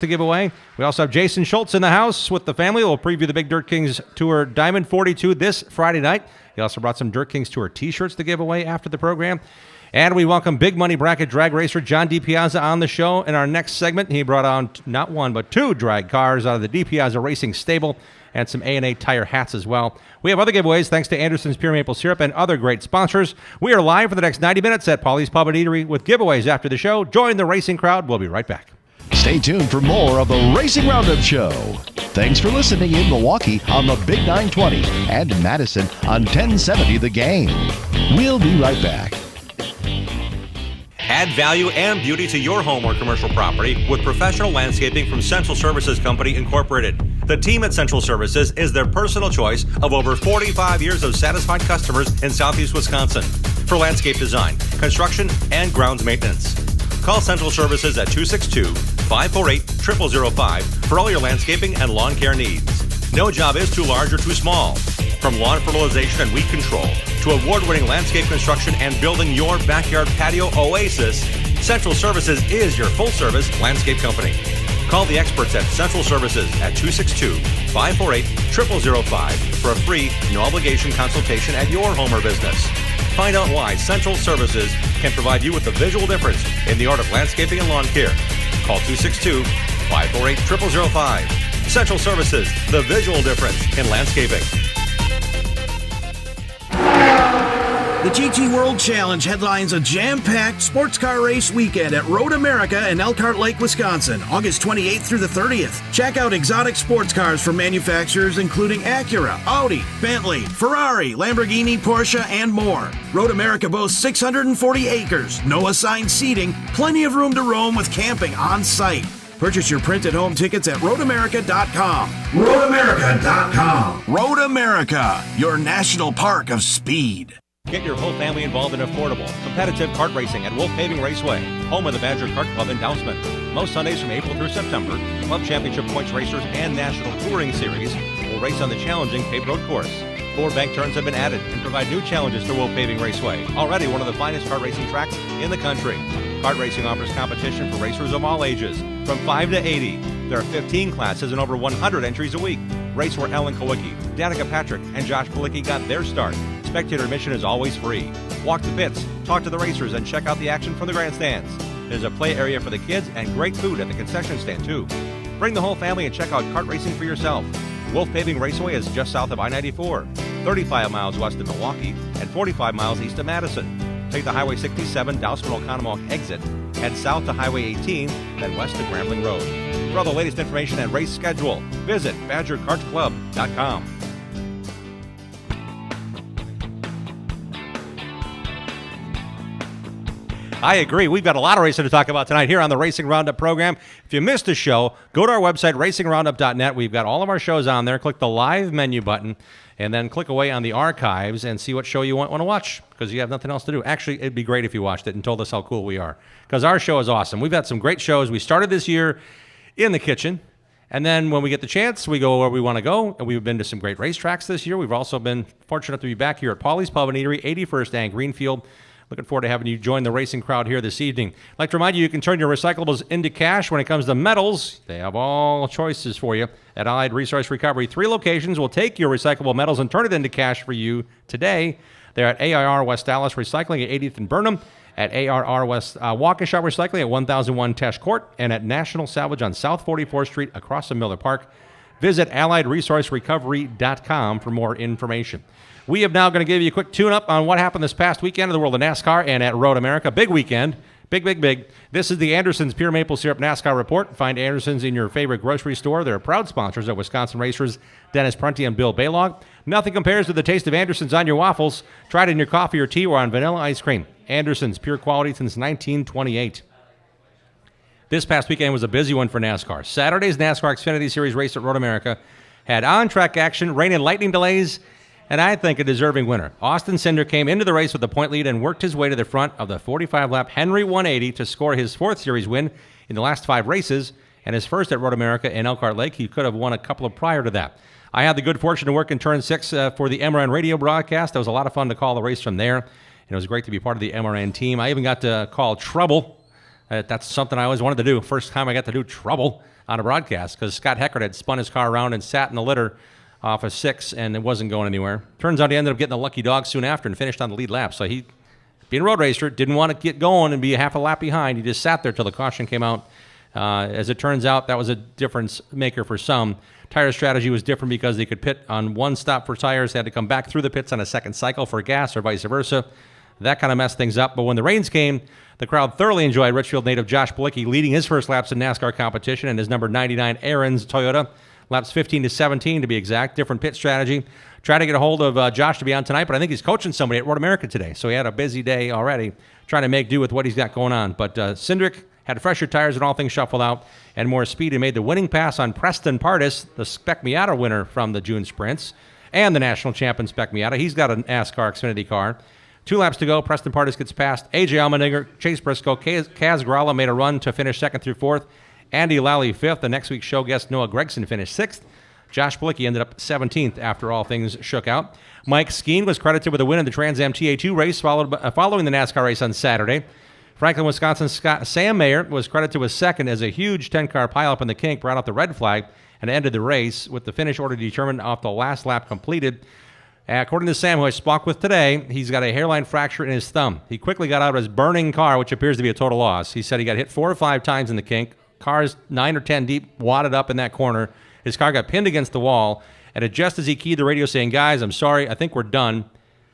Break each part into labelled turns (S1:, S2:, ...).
S1: to give away. We also have Jason Schultz in the house with the family. We'll preview the Big Dirt Kings Tour Diamond 42 this Friday night. He also brought some Dirt Kings Tour t-shirts to give away after the program. And we welcome big money bracket drag racer John DiPiazza on the show. In our next segment, he brought on not one but two drag cars out of the DiPiazza Racing stable and some A&A tire hats as well. We have other giveaways thanks to Anderson's Pure Maple Syrup and other great sponsors. We are live for the next 90 minutes at Paulies Pub and Eatery with giveaways after the show. Join the racing crowd. We'll be right back.
S2: Stay tuned for more of the Racing Roundup Show. Thanks for listening in Milwaukee on the Big 920 and in Madison on 1070 The Game. We'll be right back.
S3: Add value and beauty to your home or commercial property with professional landscaping from Central Services Company, Incorporated. The team at Central Services is their personal choice of over 45 years of satisfied customers in Southeast Wisconsin for landscape design, construction, and grounds maintenance. Call Central Services at 262-548-0005 for all your landscaping and lawn care needs. No job is too large or too small. From lawn fertilization and weed control to award-winning landscape construction and building your backyard patio oasis, Central Services is your full-service landscape company. Call the experts at Central Services at 262-548-0005 for a free, no-obligation consultation at your home or business. Find out why Central Services can provide you with the visual difference in the art of landscaping and lawn care. Call 262-548-0005. Central Services, the visual difference in landscaping.
S4: The GT World Challenge headlines a jam-packed sports car race weekend at Road America in Elkhart Lake, Wisconsin, August 28th through the 30th. Check out exotic sports cars from manufacturers including Acura, Audi, Bentley, Ferrari, Lamborghini, Porsche, and more. Road America boasts 640 acres, no assigned seating, plenty of room to roam with camping on site. Purchase your printed home tickets at roadamerica.com. roadamerica.com. Road America, your national park of speed.
S3: Get your whole family involved in affordable, competitive kart racing at Wolf Paving Raceway, home of the Badger Kart Club in Dousman. Most Sundays from April through September, Club Championship Points Racers and National Touring Series will race on the challenging paved road course. 4 bank turns have been added and provide new challenges to Wolf Paving Raceway, already one of the finest kart racing tracks in the country. Kart racing offers competition for racers of all ages, from 5 to 80. There are 15 classes and over 100 entries a week. Race where Ellen Kowicki, Danica Patrick, and Josh Kalicki got their start. Spectator admission is always free. Walk the pits, talk to the racers, and check out the action from the grandstands. There's a play area for the kids and great food at the concession stand, too. Bring the whole family and check out kart racing for yourself. Wolf Paving Raceway is just south of I-94, 35 miles west of Milwaukee, and 45 miles east of Madison. Take the Highway 67 Dousman-Oconomowoc exit, head south to Highway 18, then west to Grambling Road. For all the latest information and race schedule, visit BadgerKartClub.com. I agree. We've got a lot of racing to talk about tonight here on the Racing Roundup program. If you missed the show, go to our website, racingroundup.net. We've got all of our shows on there. Click the live menu button and then click away on the archives and see what show you want to watch because you have nothing else to do. Actually, it'd be great if you watched it and told us how cool we are because our show is awesome. We've had some great shows. We started this year in the kitchen, and then when we get the chance, we go where we want to go, and we've been to some great racetracks this year. We've also been fortunate to be back here at Paulies Pub and Eatery, 81st and Greenfield. Looking forward to having you join the racing crowd here this evening. I'd like to remind you, you can turn your recyclables into cash when it comes to metals. They have all choices for you at Allied Resource Recovery. 3 locations will take your recyclable metals and turn it into cash for you today. They're at ARR West Allis Recycling at 80th and Burnham, at ARR West Waukesha Recycling at 1001 Tesh Court, and at National Salvage on South 44th Street across from Miller Park. Visit AlliedResourceRecovery.com for more information. We are now going to give you a quick tune-up on what happened this past weekend in the world of NASCAR and at Road America. Big weekend. Big. This is the Anderson's Pure Maple Syrup NASCAR Report. Find Anderson's in your favorite grocery store. They're proud sponsors of Wisconsin racers Dennis Prunty and Bill Baylog. Nothing compares to the taste of Anderson's on your waffles. Try it in your coffee or tea or on vanilla ice cream. Anderson's, pure quality since 1928. This past weekend was a busy one for NASCAR. Saturday's NASCAR Xfinity Series race at Road America had on-track action, rain and lightning delays, and I think a deserving winner. Austin Cindr came into the race with a point lead and worked his way to the front of the 45-lap Henry 180 to score his 4th series win in the last 5 races and his first at Road America in Elkhart Lake. He could have won a couple of prior to that. I had the good fortune to work in Turn 6 for the MRN radio broadcast. It was a lot of fun to call the race from there, and it was great to be part of the MRN team. I even got to call Trouble. That's something I always wanted to do. First time I got to do Trouble.
S1: on a broadcast because Scott Heckert had spun his car around and sat in the litter off of 6, and it wasn't going anywhere. Turns out he ended up getting a lucky dog soon after and finished on the lead lap. So he, being a road racer, didn't want to get going and be a half a lap behind. He just sat there till the caution came out. As it turns out, that was a difference maker for some. Tire strategy was different because they could pit on one stop for tires. They had to come back through the pits on a second cycle for gas or vice versa. That kind of messed things up. But when the rains came, the crowd thoroughly enjoyed Richfield native Josh Bilicki leading his first laps in NASCAR competition and his number 99 Aaron's Toyota. Laps 15 to 17 to be exact. Different pit strategy. Tried to get a hold of Josh to be on tonight, but I think he's coaching somebody at Road America today. So he had a busy day already trying to make do with what he's got going on. But Cindric had fresher tires and all things shuffled out and more speed and made the winning pass on Preston Pardis, the Spec Miata winner from the June Sprints, and the national champion Spec Miata. He's got an NASCAR Xfinity car. 2 laps to go. Preston Pardis gets past AJ Allmendinger, Chase Briscoe, Kaz Gralla made a run to finish 2nd through 4th. Andy Lally 5th. The next week's show guest Noah Gregson finished 6th. Josh Bilicki ended up 17th after all things shook out. Mike Skeen was credited with a win in the Trans Am TA2 race following the NASCAR race on Saturday. Franklin, Wisconsin's Sam Mayer was credited with 2nd as a huge 10-car pileup in the kink brought out the red flag and ended the race with the finish order determined off the last lap completed. According to Sam, who I spoke with today, he's got a hairline fracture in his thumb. He quickly got out of his burning car, which appears to be a total loss. He said he got hit 4 or 5 times in the kink. Cars 9 or 10 deep, wadded up in that corner. His car got pinned against the wall, and just as he keyed the radio saying, "Guys, I'm sorry, I think we're done,"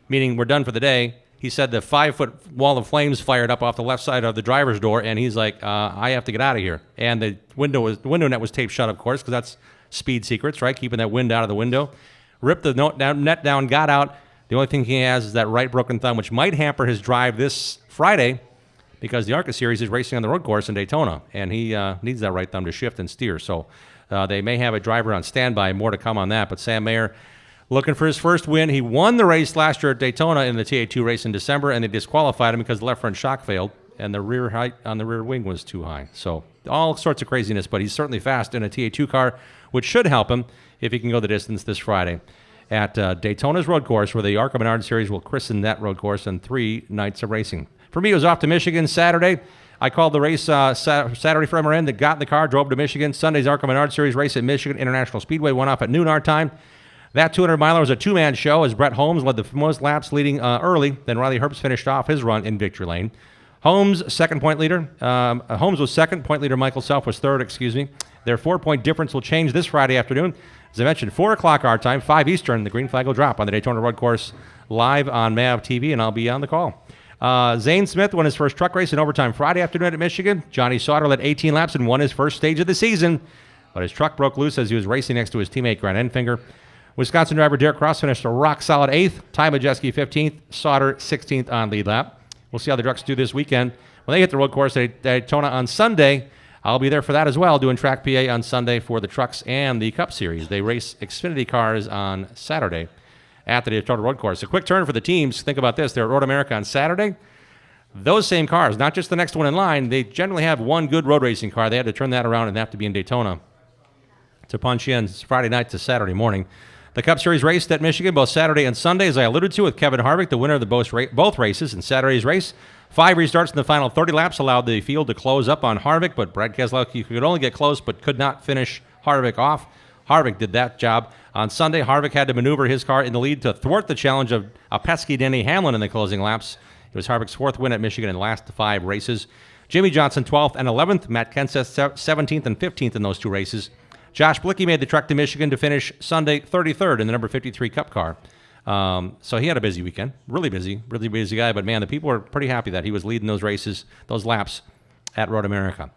S1: meaning we're done for the day, he said the 5-foot wall of flames fired up off the left side of the driver's door, and he's like, I have to get out of here. And the window net was taped shut, of course, because that's speed secrets, right? Keeping that wind out of the window. Ripped the net down, got out. The only thing he has is that right broken thumb, which might hamper his drive this Friday because the ARCA Series is racing on the road course in Daytona, and he needs that right thumb to shift and steer. So they may have a driver on standby. More to come on that. But Sam Mayer looking for his first win. He won the race last year at Daytona in the TA2 race in December, and they disqualified him because the left front shock failed, and the rear height on the rear wing was too high. So all sorts of craziness, but he's certainly fast in a TA2 car, which should help him if he can go the distance this Friday at Daytona's road course, where the ARCA Menard Series will christen that road course in 3 nights of racing. For me, it was off to Michigan Saturday. I called the race Saturday from our end that got in the car, drove to Michigan. Sunday's ARCA Menard Series race at Michigan International Speedway went off at noon our time. That 200-miler was a 2-man show as Brett Holmes led the most laps leading early. Then Riley Herbst finished off his run in victory lane. Holmes, second point leader. Holmes was second. Point leader Michael Self was third, Their 4-point difference will change this Friday afternoon. As I mentioned, 4 o'clock our time, 5 Eastern, the green flag will drop on the Daytona Road Course live on MAV TV, and I'll be on the call. Zane Smith won his first truck race in overtime Friday afternoon at Michigan. Johnny Sauter led 18 laps and won his first stage of the season, but his truck broke loose as he was racing next to his teammate Grant Enfinger. Wisconsin driver Derek Cross finished a rock-solid 8th. Ty Majeski 15th. Sauter 16th on lead lap. We'll see how the trucks do this weekend. When they hit the road course at Daytona on Sunday, I'll be there for that as well, doing Track PA on Sunday for the trucks and the Cup Series. They race Xfinity cars on Saturday at the Daytona Road Course. A quick turn for the teams. Think about this. They're at Road America on Saturday. Those same cars, not just the next one in line, they generally have one good road racing car. They had to turn that around and have to be in Daytona to punch in Friday night to Saturday morning. The Cup Series raced at Michigan both Saturday and Sunday, as I alluded to, with Kevin Harvick, the winner of both races in Saturday's race. 5 restarts in the final 30 laps allowed the field to close up on Harvick, but Brad Keselowski could only get close but could not finish Harvick off. Harvick did that job. On Sunday, Harvick had to maneuver his car in the lead to thwart the challenge of a pesky Denny Hamlin in the closing laps. It was Harvick's 4th win at Michigan in the last 5 races. Jimmy Johnson 12th and 11th. Matt Kenseth 17th and 15th in those 2 races. Josh Bilicki made the trek to Michigan to finish Sunday 33rd in the number 53 Cup car. So he had a busy weekend. Really busy guy. But, man, the people were pretty happy that he was leading those races, those laps at Road America.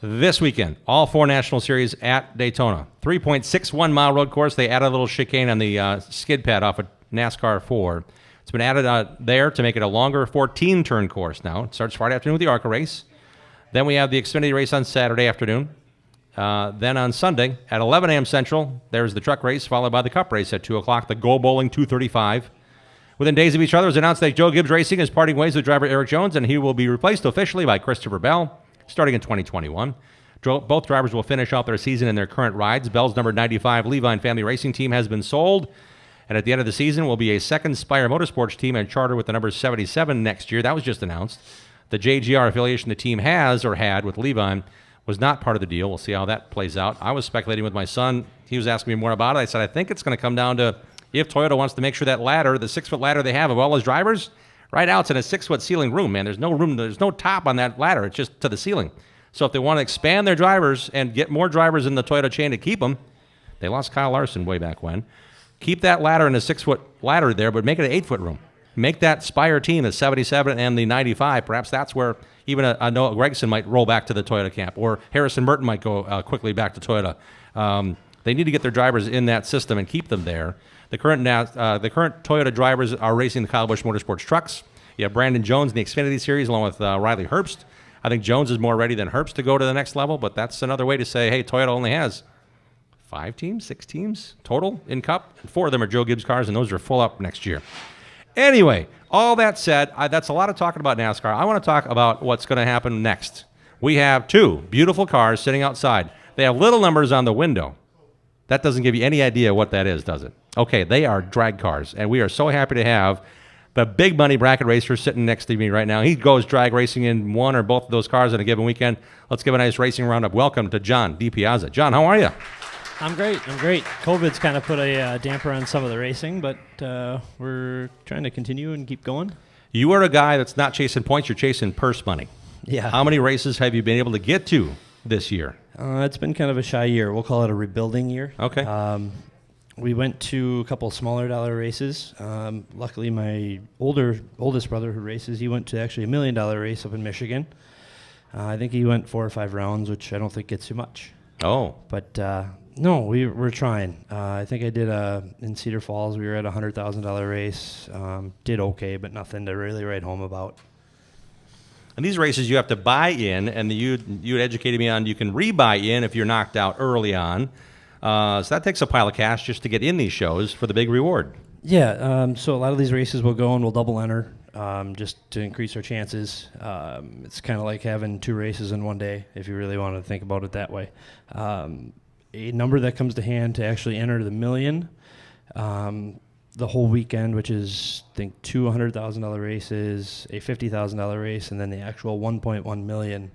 S1: This weekend, all 4 National Series at Daytona. 3.61-mile road course. They added a little chicane on the skid pad off of NASCAR 4. It's been added there to make it a longer 14-turn course now. It starts Friday afternoon with the ARCA race. Then we have the Xfinity race on Saturday afternoon. Then on Sunday at 11 a.m. Central, there's the truck race, followed by the Cup race at 2 o'clock, the Go Bowling 235. Within days of each other, it was announced that Joe Gibbs Racing is parting ways with driver Eric Jones, and he will be replaced officially by Christopher Bell starting in 2021. Both drivers will finish out their season in their current rides. Bell's number 95 Levine Family Racing Team has been sold, and at the end of the season will be a second Spire Motorsports team and charter with the number 77 next year. That was just announced. The JGR affiliation the team has or had with Levine was not part of the deal. We'll see how that plays out. I was speculating with my son. He was asking me more about it. I said, I think it's going to come down to if Toyota wants to make sure that ladder, the 6-foot ladder they have of all his drivers, right now it's in a 6-foot ceiling room, man. There's no room. There's no top on that ladder. It's just to the ceiling. So if they want to expand their drivers and get more drivers in the Toyota chain to keep them, they lost Kyle Larson way back when. Keep that ladder in a 6-foot ladder there, but make it an 8-foot room. Make that Spire team, the 77 and the 95. Perhaps that's where even a Noah Gregson might roll back to the Toyota camp, or Harrison Burton might go quickly back to Toyota. They need to get their drivers in that system and keep them there. The current Toyota drivers are racing the Kyle Busch Motorsports trucks. You have Brandon Jones in the Xfinity Series along with Riley Herbst. I think Jones is more ready than Herbst to go to the next level, but that's another way to say, hey, Toyota only has 5 teams, 6 teams total in Cup. 4 of them are Joe Gibbs cars, and those are full up next year. Anyway, all that said, that's a lot of talking about NASCAR. I want to talk about what's going to happen next. We have 2 beautiful cars sitting outside. They have little numbers on the window. That doesn't give you any idea what that is, does it? Okay, they are drag cars, and we are so happy to have the big money bracket racer sitting next to me right now. He goes drag racing in one or both of those cars on a given weekend. Let's give a nice racing roundup. Welcome to John DiPiazza. John, how are you?
S5: I'm great. COVID's kind of put a damper on some of the racing, but we're trying to continue and keep going.
S1: You are a guy that's not chasing points. You're chasing purse money.
S5: Yeah.
S1: How many races have you been able to get to this year?
S5: It's been kind of a shy year. We'll call it a rebuilding year.
S1: Okay.
S5: We went to a couple of smaller dollar races. Luckily, my oldest brother who races, he went to actually $1 million race up in Michigan. I think he went 4 or 5 rounds, which I don't think gets too much.
S1: Oh.
S5: But no, we're trying. I think I did in Cedar Falls. We were at a $100,000 race. Did okay, but nothing to really write home about.
S1: And these races you have to buy in, and you educated me on you can rebuy in if you're knocked out early on. So that takes a pile of cash just to get in these shows for the big reward.
S5: Yeah, so a lot of these races we'll go and we'll double enter just to increase our chances. It's kind of like having 2 races in one day if you really want to think about it that way. A number that comes to hand to actually enter the million, the whole weekend, which is, I think, 2 $100,000 races, a $50,000 race, and then the actual 1.1 million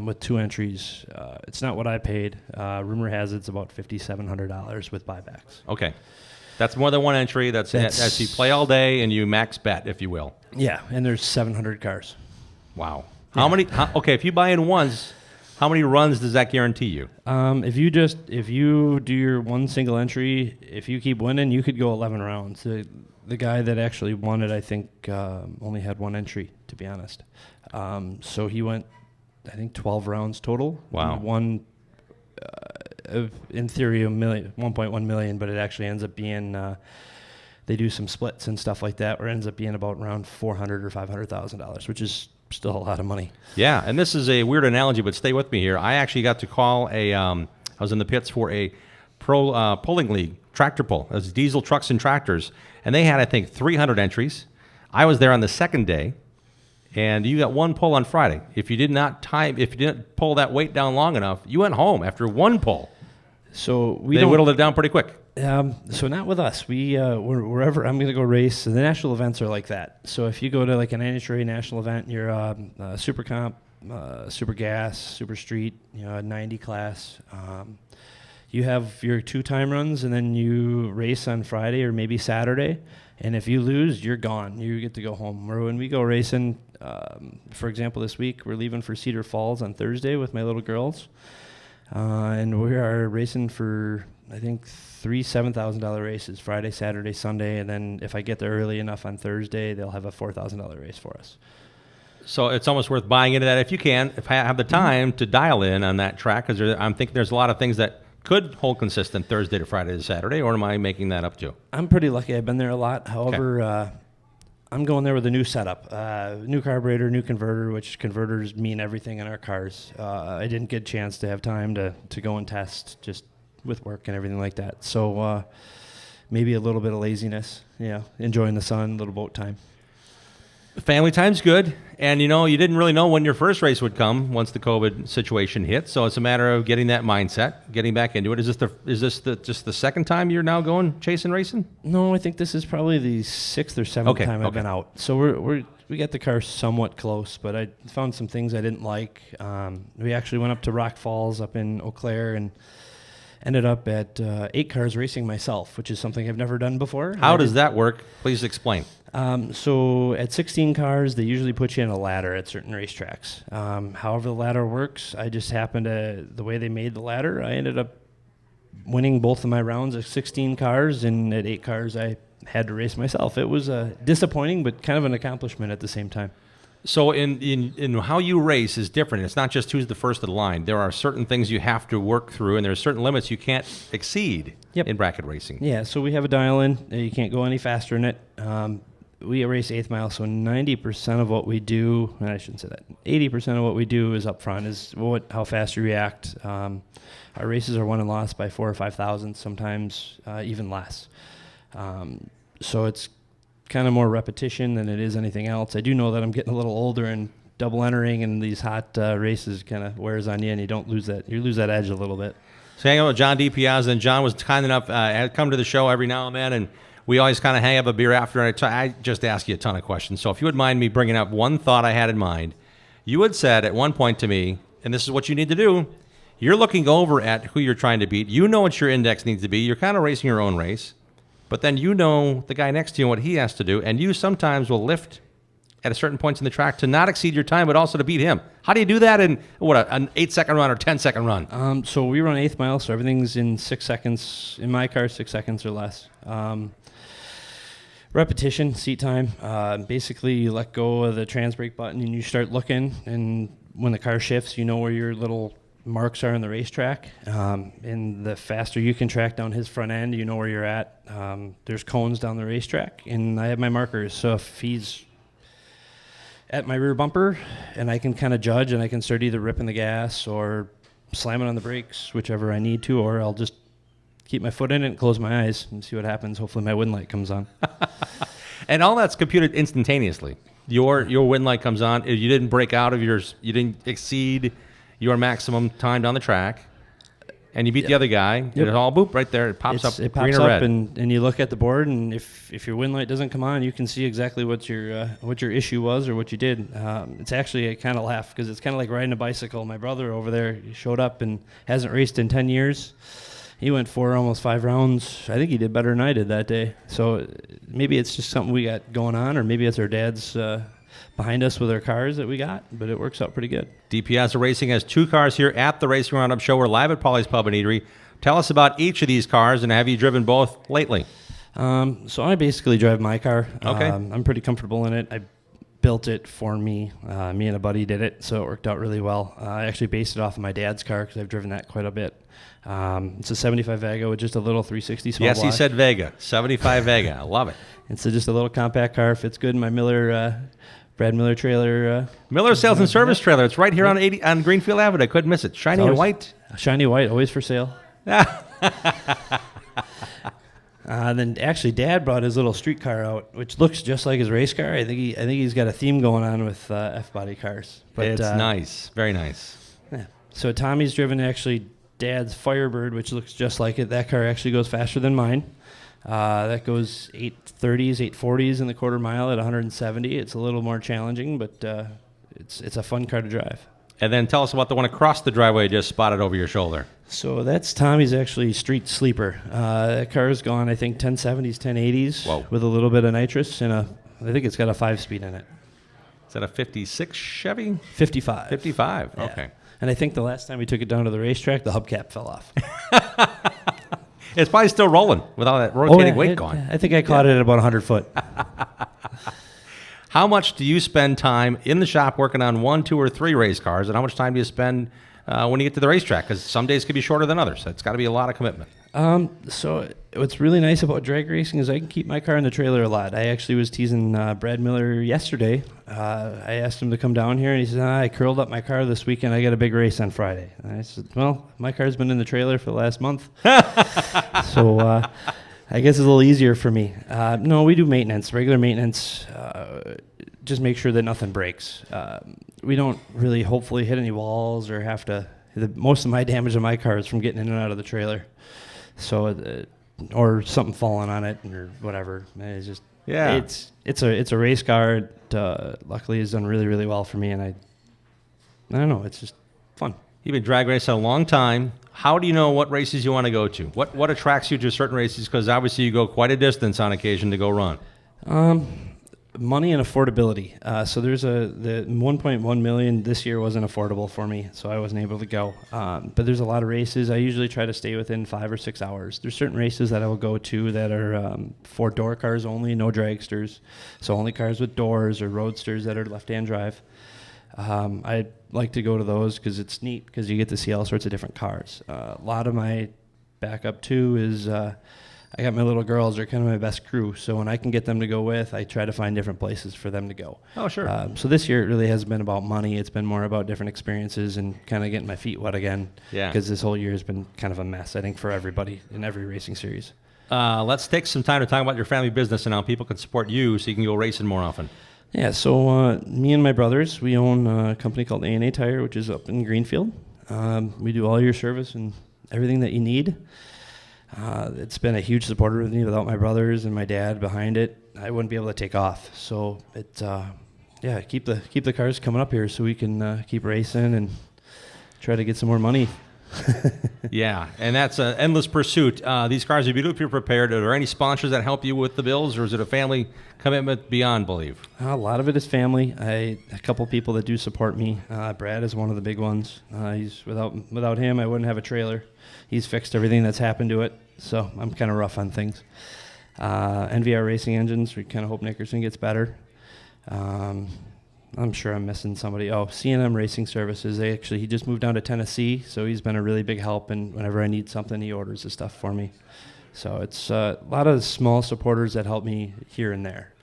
S5: with 2 entries. It's not what I paid. Rumor has it's about $5,700 with buybacks.
S1: Okay. That's more than 1 entry. That's as you play all day and you max bet, if you will.
S5: Yeah, and there's 700 cars.
S1: Wow. Okay, if you buy in once, how many runs does that guarantee you?
S5: If you do your 1 single entry, if you keep winning, you could go 11 rounds. The guy that actually won it, I think, only had 1 entry, to be honest. So he went, I think, 12 rounds total.
S1: Wow.
S5: Won, in theory, 1.1 million, but it actually ends up being, they do some splits and stuff like that, where it ends up being about around $400,000 or $500,000, which is still a lot of money.
S1: Yeah, and this is a weird analogy, but stay with me here. I actually got to call I was in the pits for a pro pulling league, tractor pull. It was diesel trucks and tractors, and they had, I think, 300 entries. I was there on the second day, and you got 1 pull on Friday. If you didn't pull that weight down long enough, you went home after 1 pull.
S5: So
S1: they whittled it down pretty quick.
S5: So not with us. Wherever I'm going to go race, the national events are like that. So if you go to like an NHRA national event, you're Super Comp, Super Gas, Super Street, 90 class. You have your 2 time runs, and then you race on Friday or maybe Saturday. And if you lose, you're gone. You get to go home. Or when we go racing, for example, this week we're leaving for Cedar Falls on Thursday with my little girls. And we are racing for, I think, 3 $7,000 races, Friday, Saturday, Sunday, and then if I get there early enough on Thursday, they'll have a $4,000 race for us.
S1: So it's almost worth buying into that if you can, if I have the time to dial in on that track, because I'm thinking there's a lot of things that could hold consistent Thursday to Friday to Saturday, or am I making that up too?
S5: I'm pretty lucky. I've been there a lot. However, I'm going there with a new setup, new carburetor, new converter, which converters mean everything in our cars. I didn't get a chance to have time to go and test just with work and everything like that. So maybe a little bit of laziness, enjoying the sun, little boat time.
S1: Family time's good, and you didn't really know when your first race would come once the COVID situation hit. So it's a matter of getting that mindset, getting back into it. Is this just the second time you're now going chasing racing?
S5: No, I think this is probably the 6th or 7th time I've been out. So we got the car somewhat close, but I found some things I didn't like. We actually went up to Rock Falls up in Eau Claire and ended up at 8 cars racing myself, which is something I've never done before.
S1: How does that work? Please explain.
S5: So at 16 cars, they usually put you in a ladder at certain racetracks. However the ladder works, I just happened to, the way they made the ladder, I ended up winning both of my rounds at 16 cars, and at 8 cars, I had to race myself. It was disappointing, but kind of an accomplishment at the same time.
S1: So in how you race is different. It's not just who's the first of the line. There are certain things you have to work through, and there are certain limits you can't exceed in bracket racing.
S5: Yeah, so we have a dial-in. You can't go any faster in it. We race 8th mile, so 90% of what we do, and I shouldn't say that, 80% of what we do is up front, is how fast you react. Our races are won and lost by 4 or 5 thousandths, sometimes even less. So it's kind of more repetition than it is anything else. I do know that I'm getting a little older, and double entering and these hot races kind of wears on you, and you lose that edge a little bit.
S1: So hanging out with John DiPiazza, and John was kind enough to come to the show every now and then, and we always kind of hang up a beer after, and I just ask you a ton of questions. So if you would mind me bringing up one thought I had in mind, you had said at one point to me, and this is what you need to do, you're looking over at who you're trying to beat. You know what your index needs to be. You're kind of racing your own race. But then you know the guy next to you and what he has to do, and you sometimes will lift at a certain points in the track to not exceed your time, but also to beat him. How do you do that in an 8-second run or 10-second run?
S5: So we run 8th mile, so everything's in 6 seconds. In my car, 6 seconds or less. Repetition, seat time. Basically, you let go of the trans brake button and you start looking, and when the car shifts, you know where your little marks are on the racetrack, and the faster you can track down his front end, you know where you're at. There's cones down the racetrack, and I have my markers, so if he's at my rear bumper, and I can kind of judge, and I can start either ripping the gas or slamming on the brakes, whichever I need to, or I'll just keep my foot in it and close my eyes and see what happens. Hopefully my wind light comes on.
S1: And all that's computed instantaneously. Your wind light comes on. If you didn't break out of yours, you didn't exceed your maximum time down the track, and you beat the other guy, it's all boop right there. It pops up,
S5: It
S1: green
S5: pops
S1: or
S5: up,
S1: red.
S5: and you look at the board, and if your wind light doesn't come on, you can see exactly what your issue was or what you did. It's actually, I kind of laugh because it's kind of like riding a bicycle. My brother over there, he showed up and hasn't raced in 10 years. He went 4, almost 5 rounds. I think he did better than I did that day. So maybe it's just something we got going on, or maybe it's our dad's behind us with our cars that we got, but it works out pretty good.
S1: DiPiazza Racing has 2 cars here at the Racing Roundup Show. We're live at Paulies Pub and Eatery. Tell us about each of these cars, and have you driven both lately?
S5: So I basically drive my car.
S1: Okay.
S5: I'm pretty comfortable in it. I built it for me. Me and a buddy did it, so it worked out really well. I actually based it off of my dad's car because I've driven that quite a bit. It's a 75 Vega with just a little 360 small
S1: Yes,
S5: block.
S1: he said Vega. 75 Vega. I love it.
S5: It's just a little compact car. Fits good in my Brad Miller trailer.
S1: Miller Sales and Service Trailer. It's right here on Greenfield Avenue. I couldn't miss it. Shiny and white.
S5: Shiny white, always for sale. Then actually, Dad brought his little street car out, which looks just like his race car. I think he's got a theme going on with F-body cars. But,
S1: it's nice, very nice.
S5: Yeah. So Tommy's driven actually Dad's Firebird, which looks just like it. That car actually goes faster than mine. That goes 830s, 840s in the quarter mile at 170. It's a little more challenging, but it's a fun car to drive.
S1: And then tell us about the one across the driveway just spotted over your shoulder.
S5: So that's Tommy's actually street sleeper. That car's gone, I think, 1070s, 1080s.
S1: Whoa.
S5: With a little bit of nitrous and I think it's got a 5-speed in it.
S1: Is that a 56 Chevy?
S5: 55.
S1: 55,
S5: Yeah.
S1: okay.
S5: And I think the last time we took it down to the racetrack, the hubcap fell off.
S1: It's probably still rolling with all that rotating weight going.
S5: I think I caught it at about 100 foot.
S1: How much do you spend time in the shop working on 1, 2, or 3 race cars, and how much time do you spend when you get to the racetrack? Because some days could be shorter than others. It's got to be a lot of commitment.
S5: So what's really nice about drag racing is I can keep my car in the trailer a lot. I actually was teasing Brad Miller yesterday. I asked him to come down here, and he said, I curled up my car this weekend. I got a big race on Friday. And I said, well, my car's been in the trailer for the last month. So I guess it's a little easier for me. No, we do maintenance, regular maintenance. Just make sure that nothing breaks. We don't really hopefully hit any walls or have to. Most of my damage on my car is from getting in and out of the trailer. So, or something falling on it or whatever. It's just
S1: Yeah.
S5: It's a race car. Luckily, it's done really, really well for me, and I don't know. It's just fun.
S1: You've been drag racing a long time. How do you know what races you want to go to? What attracts you to certain races? Because obviously you go quite a distance on occasion to go run.
S5: Money and affordability. So there's the 1.1 million this year wasn't affordable for me, so I wasn't able to go. But there's a lot of races. I usually try to stay within 5 or 6 hours. There's certain races that I will go to that are 4-door cars only, no dragsters. So only cars with doors or roadsters that are left-hand drive. I like to go to those because it's neat because you get to see all sorts of different cars. A lot of my backup too is I got my little girls. They're kind of my best crew. So when I can get them to go with, I try to find different places for them to go.
S1: Oh, sure.
S5: So this year it really hasn't been about money. It's been more about different experiences and kind of getting my feet wet again.
S1: Yeah.
S5: Because this whole year has been kind of a mess, I think, for everybody in every racing series.
S1: Let's take some time to talk about your family business and how people can support you so you can go racing more often.
S5: Yeah, so me and my brothers, we own a company called A&A Tire, which is up in Greenfield. We do all your service and everything that you need. It's been a huge supporter of me. Without my brothers and my dad behind it, I wouldn't be able to take off. So keep the cars coming up here so we can keep racing and try to get some more money.
S1: Yeah, and that's an endless pursuit. These cars are beautiful if you're prepared. Are there any sponsors that help you with the bills, or is it a family commitment beyond belief?
S5: A lot of it is family. A couple people that do support me. Brad is one of the big ones. He's without him, I wouldn't have a trailer. He's fixed everything that's happened to it, so I'm kind of rough on things. NVR Racing Engines, we kind of hope Nickerson gets better. I'm sure I'm missing somebody. Oh, C&M Racing Services. He just moved down to Tennessee, so he's been a really big help, and whenever I need something, he orders the stuff for me. So it's a lot of small supporters that help me here and there.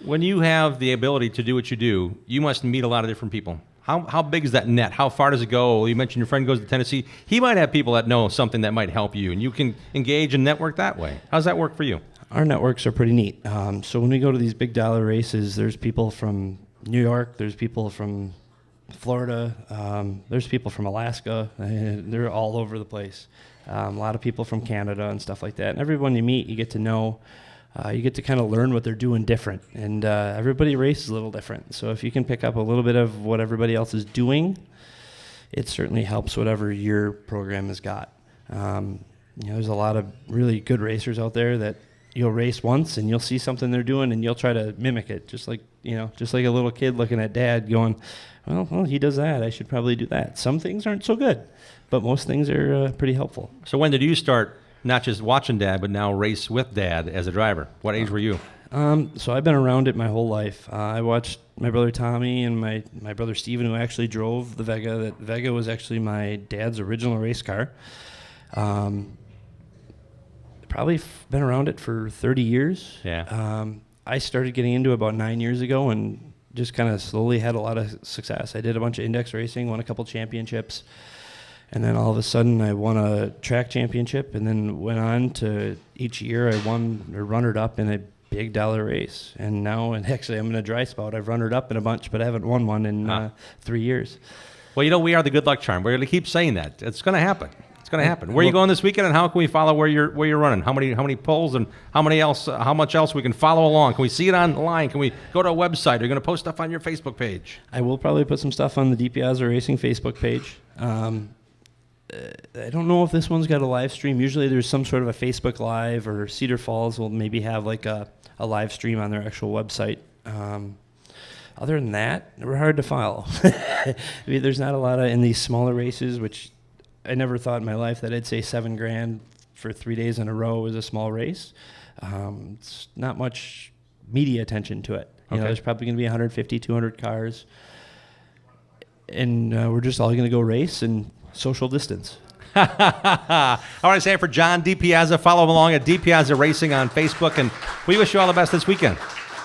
S1: When you have the ability to do what you do, you must meet a lot of different people. How big is that net? How far does it go? You mentioned your friend goes to Tennessee. He might have people that know something that might help you, and you can engage and network that way. How does that work for you?
S5: Our networks are pretty neat. So when we go to these big dollar races, there's people from New York, there's people from Florida, there's people from Alaska. They're all over the place. A lot of people from Canada and stuff like that. And everyone you meet, you get to know. You get to kind of learn what they're doing different. And everybody races a little different. So if you can pick up a little bit of what everybody else is doing, it certainly helps whatever your program has got. There's a lot of really good racers out there that you'll race once and you'll see something they're doing and you'll try to mimic it, just like a little kid looking at dad going, well, he does that, I should probably do that. Some things aren't so good, but most things are pretty helpful.
S1: So when did you start not just watching dad, but now race with dad as a driver? What age were you?
S5: So I've been around it my whole life. I watched my brother Tommy and my brother Steven, who actually drove the Vega. That Vega was actually my dad's original race car. Probably been around it for 30 years.
S1: Yeah.
S5: I started getting into it about 9 years ago and just kind of slowly had a lot of success. I did a bunch of index racing, won a couple championships, and then all of a sudden I won a track championship, and then went on to each year I won or runner-up in a big dollar race. And now, and actually I'm in a dry spot. I've runner-up in a bunch, but I haven't won one in 3 years.
S1: Well, we are the good luck charm. We're going to keep saying that. It's going to happen. It's going to happen. Where are you going this weekend, and how can we follow where you're running? How many polls and how much else we can follow along? Can we see it online? Can we go to a website? Are you going to post stuff on your Facebook page?
S5: I will probably put some stuff on the DiPiazza Racing Facebook page. I don't know if this one's got a live stream. Usually there's some sort of a Facebook Live, or Cedar Falls will maybe have like a live stream on their actual website. Other than that, we're hard to follow. I mean, there's not a lot in these smaller races, which I never thought in my life that I'd say $7,000 for 3 days in a row is a small race. It's not much media attention to it. You know, there's probably going to be 150, 200 cars. And we're just all going to go race and social distance.
S1: I want to say it for John DiPiazza. Follow him along at DiPiazza Racing on Facebook, and we wish you all the best this weekend.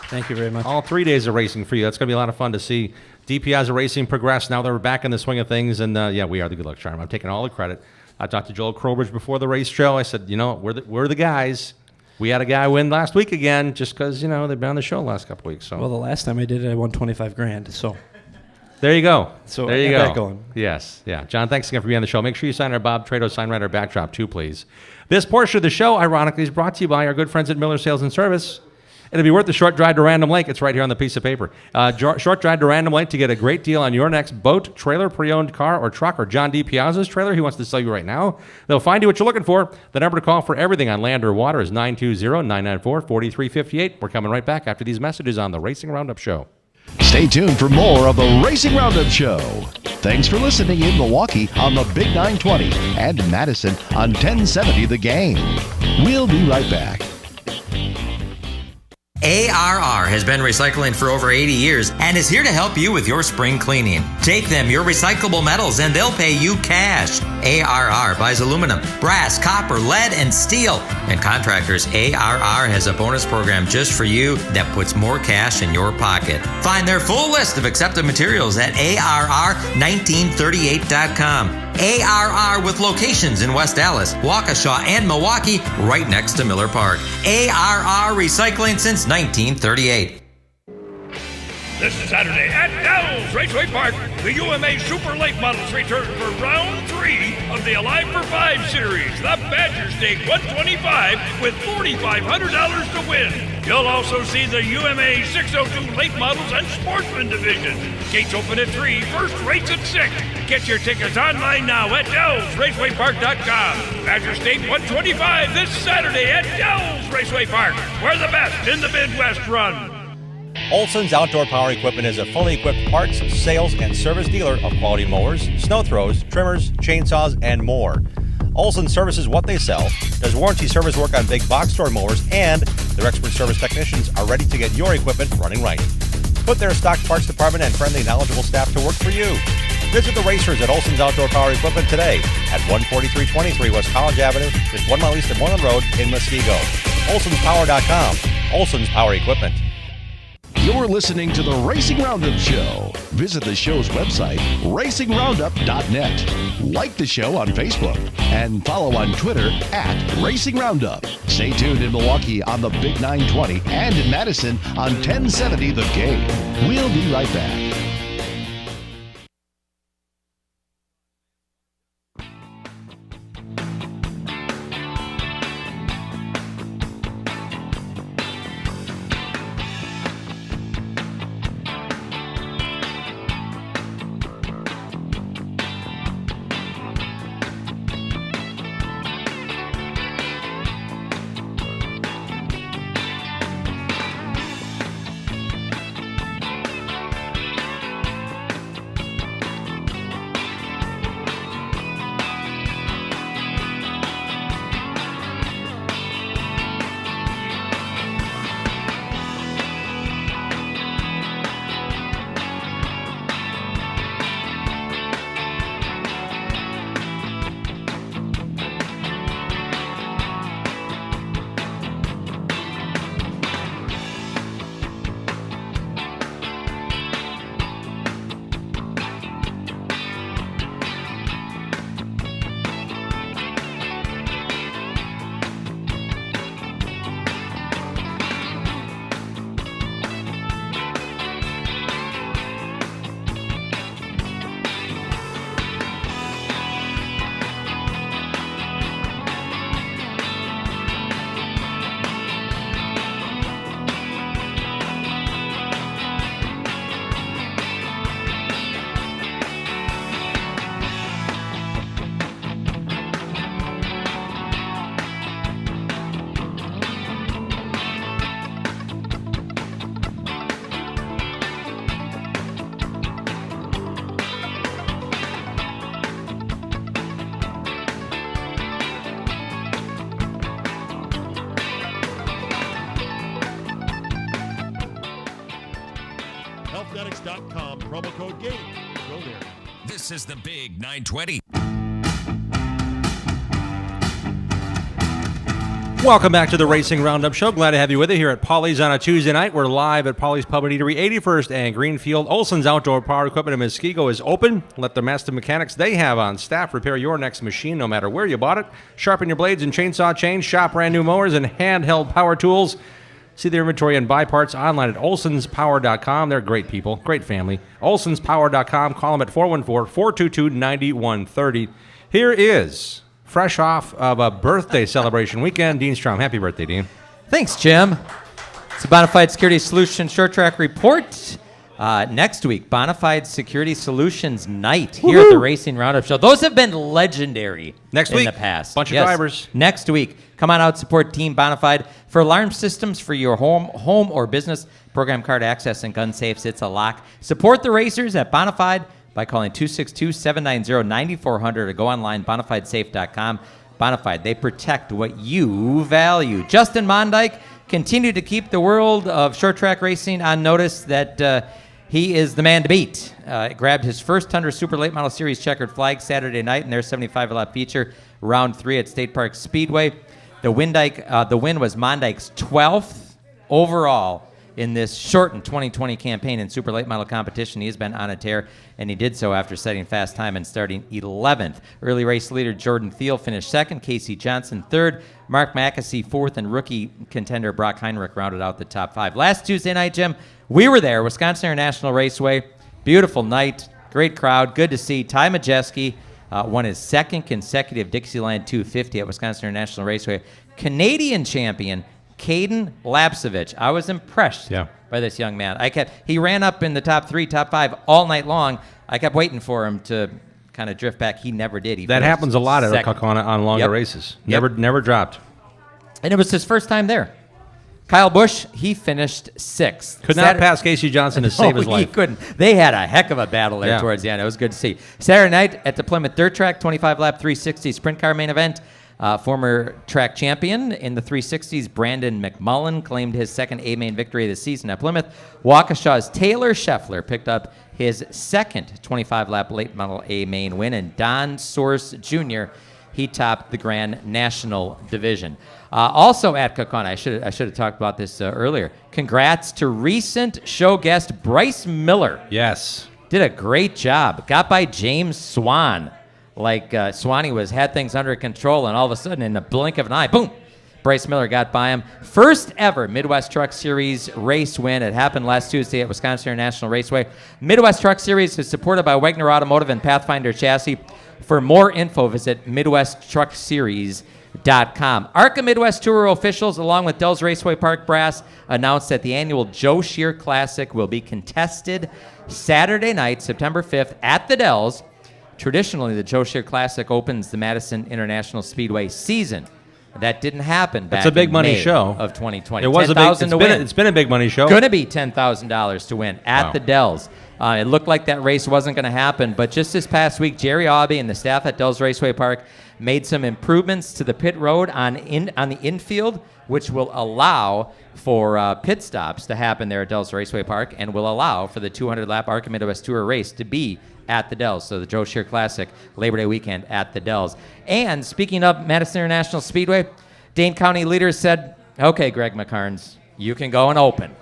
S5: Thank you very much.
S1: All 3 days of racing for you. That's going to be a lot of fun to see DiPiazza Racing progress. Now they're back in the swing of things, and we are the good luck charm. I'm taking all the credit. I talked to Joel Crowbridge before the race show. I said, we're the guys. We had a guy win last week again, just because they've been on the show the last couple weeks. So
S5: well, the last time I did it, I won $25,000. So
S1: there you go.
S5: So
S1: there you
S5: I
S1: go.
S5: got that going.
S1: Yes, yeah. John, thanks again for being on the show. Make sure you sign our Bob Trado sign right our backdrop too, please. This portion of the show, ironically, is brought to you by our good friends at Miller Sales and Service. It'll be worth the short drive to Random Lake. It's right here on the piece of paper. Short drive to Random Lake to get a great deal on your next boat, trailer, pre-owned car, or truck, or John D. Piazza's trailer. He wants to sell you right now. They'll find you what you're looking for. The number to call for everything on land or water is 920-994-4358. We're coming right back after these messages on the Racing Roundup Show.
S2: Stay tuned for more of the Racing Roundup Show. Thanks for listening in Milwaukee on the Big 920 and Madison on 1070 The Game. We'll be right back.
S6: ARR has been recycling for over 80 years and is here to help you with your spring cleaning. Take them your recyclable metals and they'll pay you cash. ARR buys aluminum, brass, copper, lead, and steel. And contractors, ARR has a bonus program just for you that puts more cash in your pocket. Find their full list of accepted materials at ARR1938.com. ARR with locations in West Allis, Waukesha, and Milwaukee, right next to Miller Park. ARR Recycling since 1938.
S7: This Saturday at Dow's Raceway Park, the UMA Super Late Models return for round 3 of the Alive for 5 series. The Badger Stake 125 with $4,500 to win. You'll also see the UMA 602 Late Models and Sportsman Division. Gates open at 3, first race at 6. Get your tickets online now at DellsRacewayPark.com. Badger Stake 125 this Saturday at Dell's Raceway Park, where the best in the Midwest run.
S3: Olson's Outdoor Power Equipment is a fully equipped parts, sales, and service dealer of quality mowers, snow throws, trimmers, chainsaws, and more. Olson services what they sell, does warranty service work on big box store mowers, and their expert service technicians are ready to get your equipment running right. Put their stock parts department and friendly, knowledgeable staff to work for you. Visit the racers at Olson's Outdoor Power Equipment today at 14323 West College Avenue, just 1 mile east of Moreland Road in Muskego. Olson'sPower.com. Olson's Power Equipment.
S2: You're listening to the Racing Roundup Show. Visit the show's website, racingroundup.net. Like the show on Facebook and follow on Twitter at Racing Roundup. Stay tuned in Milwaukee on the Big 920 and in Madison on 1070 The Game. We'll be right back.
S8: Healthnetics.com, promo code GAME. Go there.
S9: This is the Big 920.
S1: Welcome back to the Racing Roundup Show. Glad to have you with us here at Paulies on a Tuesday night. We're live at Paulies Pub and Eatery, 81st and Greenfield. Olson's Outdoor Power Equipment in Muskego is open. Let the master mechanics they have on staff repair your next machine, no matter where you bought it. Sharpen your blades and chainsaw chains. Shop brand new mowers and handheld power tools. See their inventory and buy parts online at olsonspower.com. They're great people, great family. olsonspower.com. Call them at 414-422-9130. Here is, fresh off of a birthday celebration weekend, Dean Strom. Happy birthday, Dean.
S10: Thanks, Jim. It's a Bonafide Security Solutions short track report. Next week, Bonafide Security Solutions Night here at the Racing Roundup Show. Those have been legendary
S1: Next
S10: in
S1: week,
S10: the past.
S1: bunch of drivers.
S10: Next week, come on out, support Team Bonafide for alarm systems for your home or business, program card access, and gun safes. It's a lock. Support the racers at Bonafide by calling 262-790-9400 or go online, bonafidesafe.com. Bonafide, they protect what you value. Justin Mondyke continued to keep the world of short track racing on notice that he is the man to beat. Grabbed his first Tundra Super Late Model Series checkered flag Saturday night in their 75-lap feature, round 3 at State Park Speedway. The win was Mondyke's 12th overall in this shortened 2020 campaign in Super Late Model competition. He has been on a tear, and he did so after setting fast time and starting 11th. Early race leader Jordan Thiel finished 2nd, Casey Johnson 3rd, Mark Mackesy 4th, and rookie contender Brock Heinrich rounded out the top 5. Last Tuesday night, Jim, we were there, Wisconsin International Raceway. Beautiful night, great crowd, good to see. Ty Majeski won his 2nd consecutive Dixieland 250 at Wisconsin International Raceway. Canadian champion Caden Lapsevich. I was impressed by this young man. He ran up in the top 3, top 5 all night long. I kept waiting for him to kind of drift back. He never did.
S1: That happens a lot at Kaukauna on longer races. Never dropped.
S10: And it was his first time there. Kyle Busch, he finished 6th.
S1: Could not pass Casey Johnson to save his life.
S10: He couldn't. They had a heck of a battle there towards the end. It was good to see. Saturday night at the Plymouth Dirt Track, 25-lap 360 sprint car main event. Former track champion in the 360s, Brandon McMullen, claimed his 2nd A-main victory of the season at Plymouth. Waukesha's Taylor Scheffler picked up his 2nd 25-lap late model A-main win, and Don Source Jr., he topped the Grand National Division. Also at Kaukauna, I should have talked about this earlier. Congrats to recent show guest Bryce Miller.
S1: Yes.
S10: Did a great job. Got by James Swan. Swanee had things under control, and all of a sudden, in the blink of an eye, boom, Bryce Miller got by him. First ever Midwest Truck Series race win. It happened last Tuesday at Wisconsin International Raceway. Midwest Truck Series is supported by Wagner Automotive and Pathfinder Chassis. For more info, visit MidwestTruckSeries.com. ARCA Midwest Tour officials, along with Dells Raceway Park Brass, announced that the annual Joe Shear Classic will be contested Saturday night, September 5th, at the Dells. Traditionally, the Joe Shear Classic opens the Madison International Speedway season. That didn't happen back
S1: It's a big
S10: in
S1: money
S10: May
S1: show
S10: of 2020.
S1: It was it's been a big money show.
S10: Going to be $10,000 to win at the Dells. It looked like that race wasn't going to happen, but just this past week, Jerry Aubie and the staff at Dells Raceway Park made some improvements to the pit road on the infield, which will allow for pit stops to happen there at Dells Raceway Park and will allow for the 200-lap ARCA Midwest Tour race to be at the Dells. So the Joe Shear Classic, Labor Day weekend at the Dells. And speaking of Madison International Speedway, Dane County leaders said, okay, Greg McCarnes, you can go and open.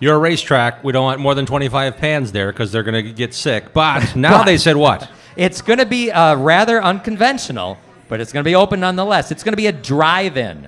S1: You're a racetrack. We don't want more than 25 pans there because they're going to get sick. But now they said what?
S10: It's going to be rather unconventional, but it's going to be open nonetheless. It's going to be a drive-in.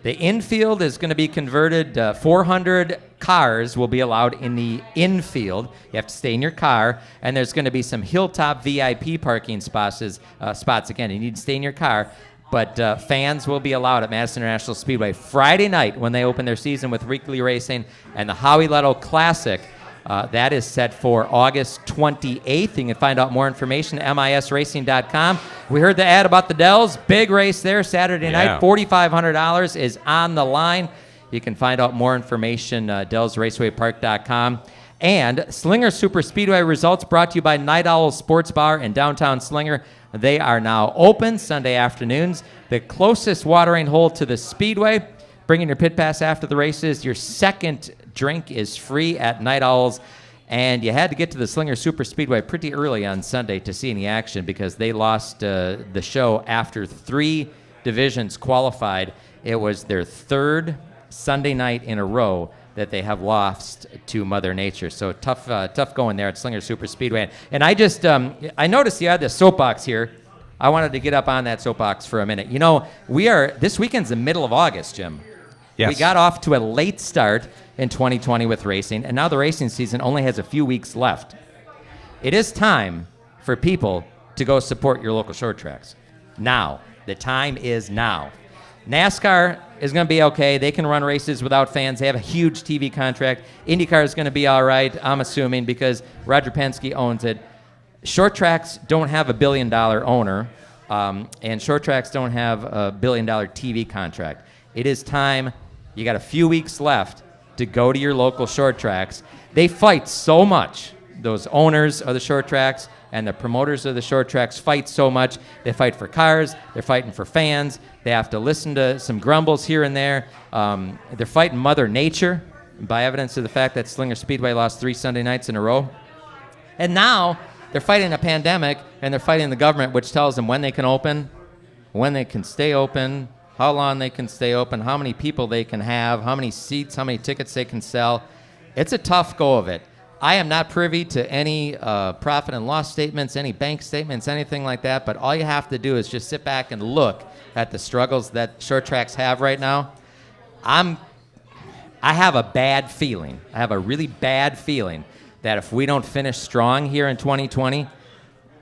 S10: The infield is going to be converted. 400 cars will be allowed in the infield. You have to stay in your car, and there's going to be some hilltop VIP parking spots. Again, you need to stay in your car, but fans will be allowed at Madison International Speedway Friday night when they open their season with weekly racing, and the Howie Letto Classic. That is set for August 28th. You can find out more information at misracing.com. We heard the ad about the Dells. Big race there Saturday night. $4,500 is on the line. You can find out more information DellsRacewayPark.com. And Slinger Super Speedway results brought to you by Night Owl Sports Bar in downtown Slinger. They are now open Sunday afternoons. The closest watering hole to the Speedway. Bring in your pit pass after the races. Your second drink is free at Night Owls. And you had to get to the Slinger Super Speedway pretty early on Sunday to see any action because they lost the show after 3 divisions qualified. It was their 3rd Sunday night in a row that they have lost to Mother Nature. So tough going there at Slinger Super Speedway. And I just, I noticed you had the soapbox here. I wanted to get up on that soapbox for a minute. You know, this weekend's the middle of August, Jim.
S1: Yes.
S10: We got off to a late start in 2020 with racing, and now the racing season only has a few weeks left. It is time for people to go support your local short tracks. Now. The time is now. NASCAR is going to be okay. They can run races without fans. They have a huge TV contract. IndyCar is going to be all right, I'm assuming, because Roger Penske owns it. Short tracks don't have a $1 billion owner, and short tracks don't have a $1 billion TV contract. It is time. You got a few weeks left to go to your local short tracks. They fight so much. Those owners of the short tracks and the promoters of the short tracks fight so much. They fight for cars. They're fighting for fans. They have to listen to some grumbles here and there. They're fighting Mother Nature by evidence of the fact that Slinger Speedway lost 3 Sunday nights in a row. And now they're fighting a pandemic, and they're fighting the government, which tells them when they can open, when they can stay open, how long they can stay open, how many people they can have, how many seats, how many tickets they can sell. It's a tough go of it. I am not privy to any profit and loss statements, any bank statements, anything like that, but all you have to do is just sit back and look at the struggles that short tracks have right now. I have a bad feeling. I have a really bad feeling that if we don't finish strong here in 2020,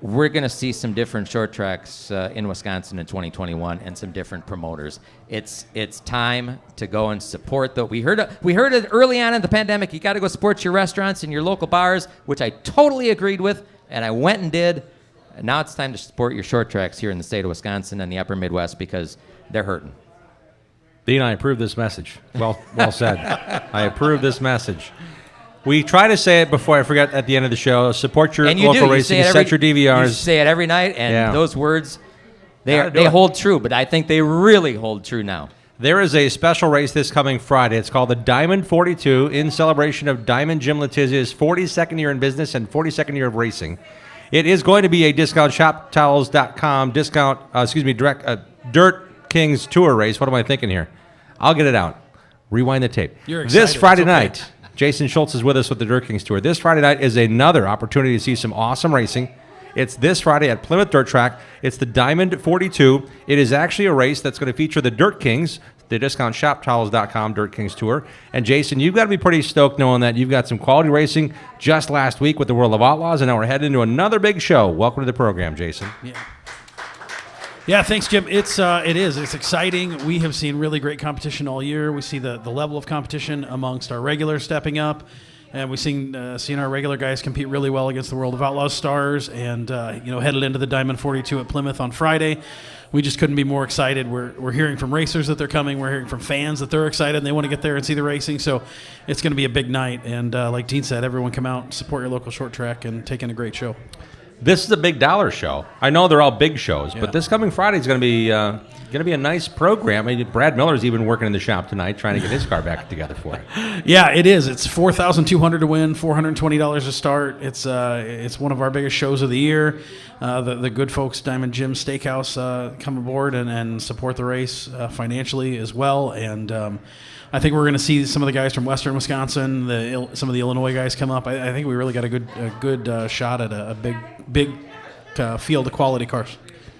S10: we're going to see some different short tracks in Wisconsin in 2021 and some different promoters. It's time to go and support. Though we heard it early on in the pandemic. You got to go support your restaurants and your local bars, which I totally agreed with, and I went and did. And now it's time to support your short tracks here in the state of Wisconsin and the upper Midwest because they're hurting.
S1: Dean, I approve this message. Well said. I approve this message. We try to say it before I forget at the end of the show. Support your local racing. Set your DVRs.
S10: You say it every night, and those words, they hold true, but I think they really hold true now.
S1: There is a special race this coming Friday. It's called the Diamond 42 in celebration of Diamond Jim Letizia's 42nd year in business and 42nd year of racing. It is going to be a DiscountShopTowels.com Dirt Kings Tour race. What am I thinking here? I'll get it out. Rewind the tape.
S11: You're excited.
S1: This Friday night, Jason Schultz is with us with the Dirt Kings Tour. This Friday night is another opportunity to see some awesome racing. It's this Friday at Plymouth Dirt Track. It's the Diamond 42. It is actually a race that's going to feature the Dirt Kings, the DiscountShopTowels.com Dirt Kings Tour. And Jason, you've got to be pretty stoked knowing that you've got some quality racing just last week with the World of Outlaws, and now we're heading into another big show. Welcome to the program, Jason.
S11: Yeah, thanks, Jim. It's exciting. We have seen really great competition all year. We see the level of competition amongst our regulars stepping up, and we've seen our regular guys compete really well against the World of Outlaws stars. And headed into the Diamond 42 at Plymouth on Friday, we just couldn't be more excited. We're hearing from racers that they're coming. We're hearing from fans that they're excited and they want to get there and see the racing. So it's going to be a big night. And like Dean said, everyone come out and support your local short track and take in a great show.
S1: This is a big dollar show. I know they're all big shows, but this coming Friday is going to be a nice program. I mean, Brad Miller's even working in the shop tonight trying to get his car back together for it.
S11: Yeah, it is. It's $4,200 to win, $420 to start. It's one of our biggest shows of the year. The good folks, Diamond Jim Steakhouse, come aboard and support the race financially as well. And I think we're going to see some of the guys from Western Wisconsin, some of the Illinois guys come up. I think we really got a good shot at a big field of quality cars.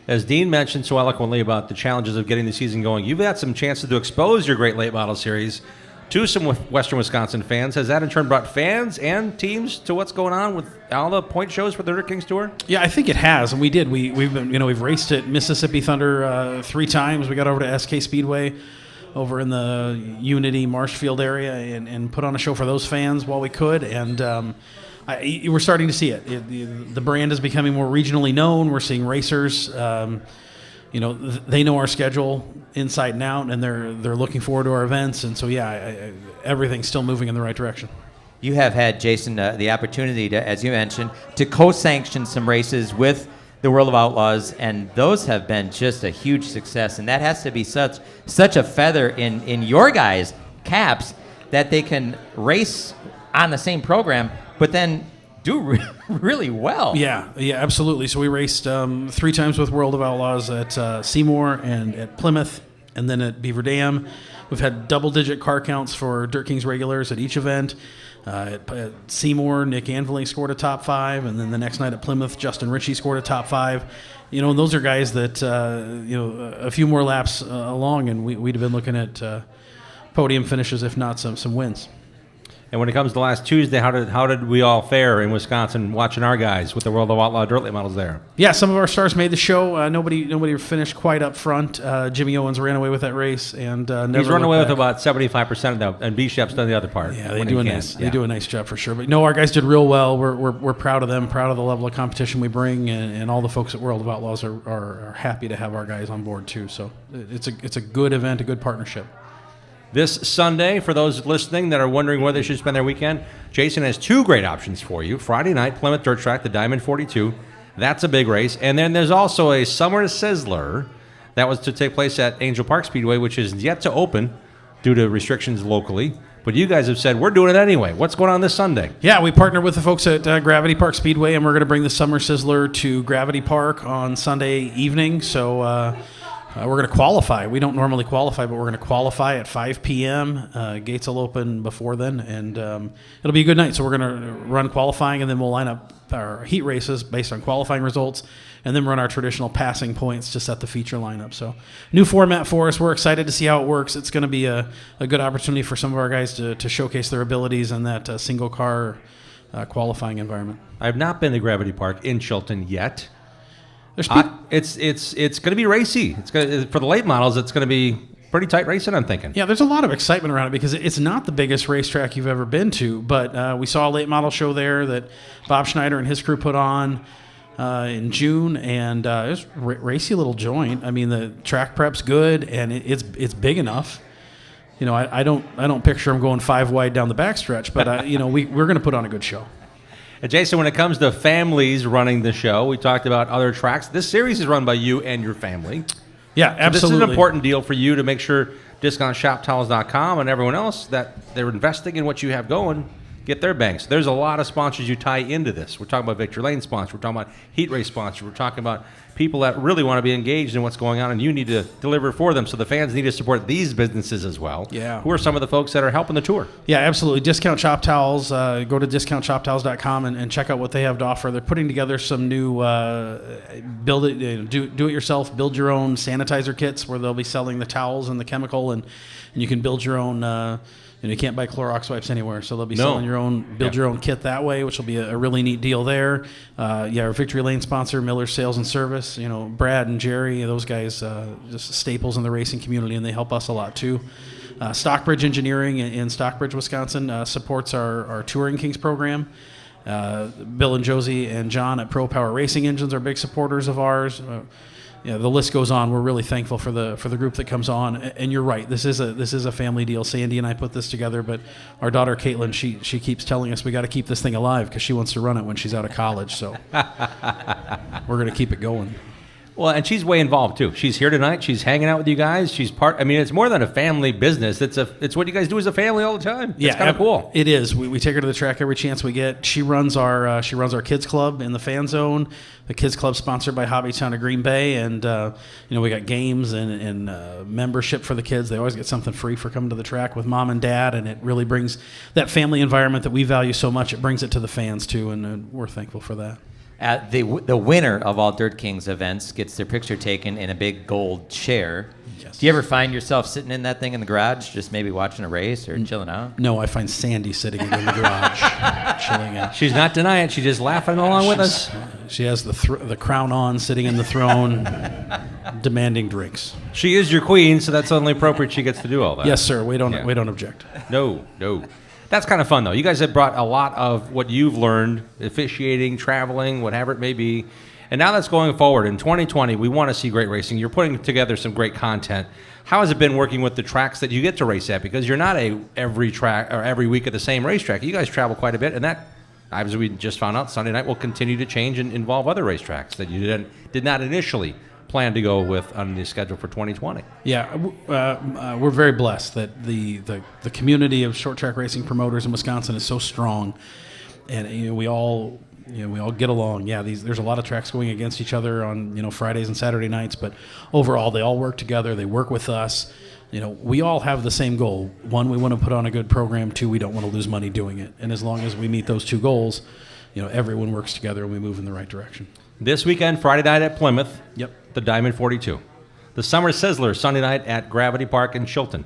S1: As Dean mentioned so eloquently about the challenges of getting the season going, you've had some chances to expose your great late model series to some Western Wisconsin fans. Has that in turn brought fans and teams to what's going on with all the point shows for the Dirt Kings Tour?
S11: Yeah, I think it has, and we did. We've raced at Mississippi Thunder 3 times. We got over to SK Speedway over in the Unity Marshfield area and put on a show for those fans while we could. And we're starting to see it. The brand is becoming more regionally known. We're seeing racers, they know our schedule inside and out, and they're looking forward to our events. And so, everything's still moving in the right direction.
S10: You have had, Jason, the opportunity to, as you mentioned, to co-sanction some races with the World of Outlaws, and those have been just a huge success. And that has to be such a feather in your guys' caps that they can race on the same program, but then do really well.
S11: Yeah, absolutely. So we raced 3 times with World of Outlaws at Seymour and at Plymouth, and then at Beaver Dam. We've had double-digit car counts for Dirt Kings regulars at each event. At Seymour, Nick Anveling scored a top 5, and then the next night at Plymouth, Justin Ritchie scored a top 5. And those are guys that a few more laps along, and we'd have been looking at podium finishes, if not some wins.
S1: And when it comes to last Tuesday, how did we all fare in Wisconsin watching our guys with the World of Outlaw dirt late models there?
S11: Yeah, some of our stars made the show. Nobody finished quite up front. Jimmy Owens ran away with that race, and never
S1: he's run away
S11: back.
S1: with about 75% of that, and B-Shep's done the other part.
S11: Yeah, they do a nice. They do a nice job for sure. But no, our guys did real well. We're proud of them, proud of the level of competition we bring, and all the folks at World of Outlaws are happy to have our guys on board too. So it's a good event, a good partnership.
S1: This Sunday, for those listening that are wondering where they should spend their weekend, Jason has two great options for you. Friday night, Plymouth Dirt Track, the Diamond 42. That's a big race. And then there's also a Summer Sizzler that was to take place at Angel Park Speedway, which is yet to open due to restrictions locally. But you guys have said, we're doing it anyway. What's going on this Sunday?
S11: Yeah, we partnered with the folks at Gravity Park Speedway, and we're going to bring the Summer Sizzler to Gravity Park on Sunday evening. So we're going to qualify. We don't normally qualify, but we're going to qualify at 5 p.m. Gates will open before then, and it'll be a good night. So we're going to run qualifying, and then we'll line up our heat races based on qualifying results, and then run our traditional passing points to set the feature lineup. So new format for us. We're excited to see how it works. It's going to be a good opportunity for some of our guys to showcase their abilities in that single car qualifying environment.
S1: I have not been to Gravity Park in Chilton yet.
S11: It's
S1: going to be racy. For the late models, it's going to be pretty tight racing, I'm thinking.
S11: Yeah, there's a lot of excitement around it because it's not the biggest racetrack you've ever been to, but we saw a late model show there that Bob Schneider and his crew put on in June, and it was racy little joint. I mean, the track prep's good, and it's big enough. You know, I don't picture them going 5 wide down the backstretch, but we're going to put on a good show.
S1: And Jason, when it comes to families running the show, we talked about other tracks. This series is run by you and your family.
S11: Yeah, absolutely.
S1: So this is an important deal for you to make sure DiscountShopTowels.com and everyone else that they're investing in what you have going get their banks. There's a lot of sponsors you tie into this. We're talking about Victory Lane sponsors. We're talking about heat race sponsors. We're talking about people that really want to be engaged in what's going on, and you need to deliver for them. So the fans need to support these businesses as well.
S11: Yeah.
S1: Who are some of the folks that are helping the tour?
S11: Yeah, absolutely. Discount Shop Towels. Go to DiscountShopTowels.com and check out what they have to offer. They're putting together some new do it yourself, build your own sanitizer kits where they'll be selling the towels and the chemical, and you can build your own. You can't buy Clorox wipes anywhere, so they'll be selling your own, your own kit that way, which will be a really neat deal there. Our Victory Lane sponsor, Miller's Sales and Service. Brad and Jerry, those guys, just staples in the racing community, and they help us a lot too. Stockbridge Engineering in Stockbridge, Wisconsin, supports our Touring Kings program. Bill and Josie and John at Pro Power Racing Engines are big supporters of ours. The list goes on. We're really thankful for the group that comes on. And you're right. This is a family deal. Sandy and I put this together, but our daughter Caitlin, she keeps telling us we got to keep this thing alive because she wants to run it when she's out of college. So we're going to keep it going.
S1: Well, and she's way involved too. She's here tonight. She's hanging out with you guys. She's part. I mean, it's more than a family business. It's what you guys do as a family all the time.
S11: Yeah,
S1: it's kind of cool.
S11: It is. We take her to the track every chance we get. She runs our kids club in the fan zone. The kids club sponsored by Hobbytown of Green Bay, and we got games and membership for the kids. They always get something free for coming to the track with mom and dad, and it really brings that family environment that we value so much. It brings it to the fans too, and we're thankful for that.
S10: The winner of all Dirt Kings events gets their picture taken in a big gold chair. Yes. Do you ever find yourself sitting in that thing in the garage, just maybe watching a race or chilling out?
S11: No, I find Sandy sitting in the garage, chilling out.
S1: She's not denying it. She's just laughing along with us.
S11: She has the crown on, sitting in the throne, demanding drinks.
S1: She is your queen, so that's only appropriate she gets to do all that.
S11: Yes, sir. We don't object.
S1: No. That's kind of fun, though. You guys have brought a lot of what you've learned, officiating, traveling, whatever it may be. And now that's going forward. In 2020, we want to see great racing. You're putting together some great content. How has it been working with the tracks that you get to race at? Because you're not every track or every week at the same racetrack. You guys travel quite a bit, and that, as we just found out, Sunday night will continue to change and involve other racetracks that you did not initially plan to go with on the schedule for 2020.
S11: Yeah, we're very blessed that the community of short track racing promoters in Wisconsin is so strong, and we all get along. Yeah, there's a lot of tracks going against each other on Fridays and Saturday nights, but overall they all work together. They work with us. We all have the same goal. One, we want to put on a good program. Two, we don't want to lose money doing it. And as long as we meet those two goals, everyone works together and we move in the right direction.
S1: This weekend, Friday night at Plymouth.
S11: Yep.
S1: The Diamond 42. The Summer Sizzler, Sunday night at Gravity Park in Chilton.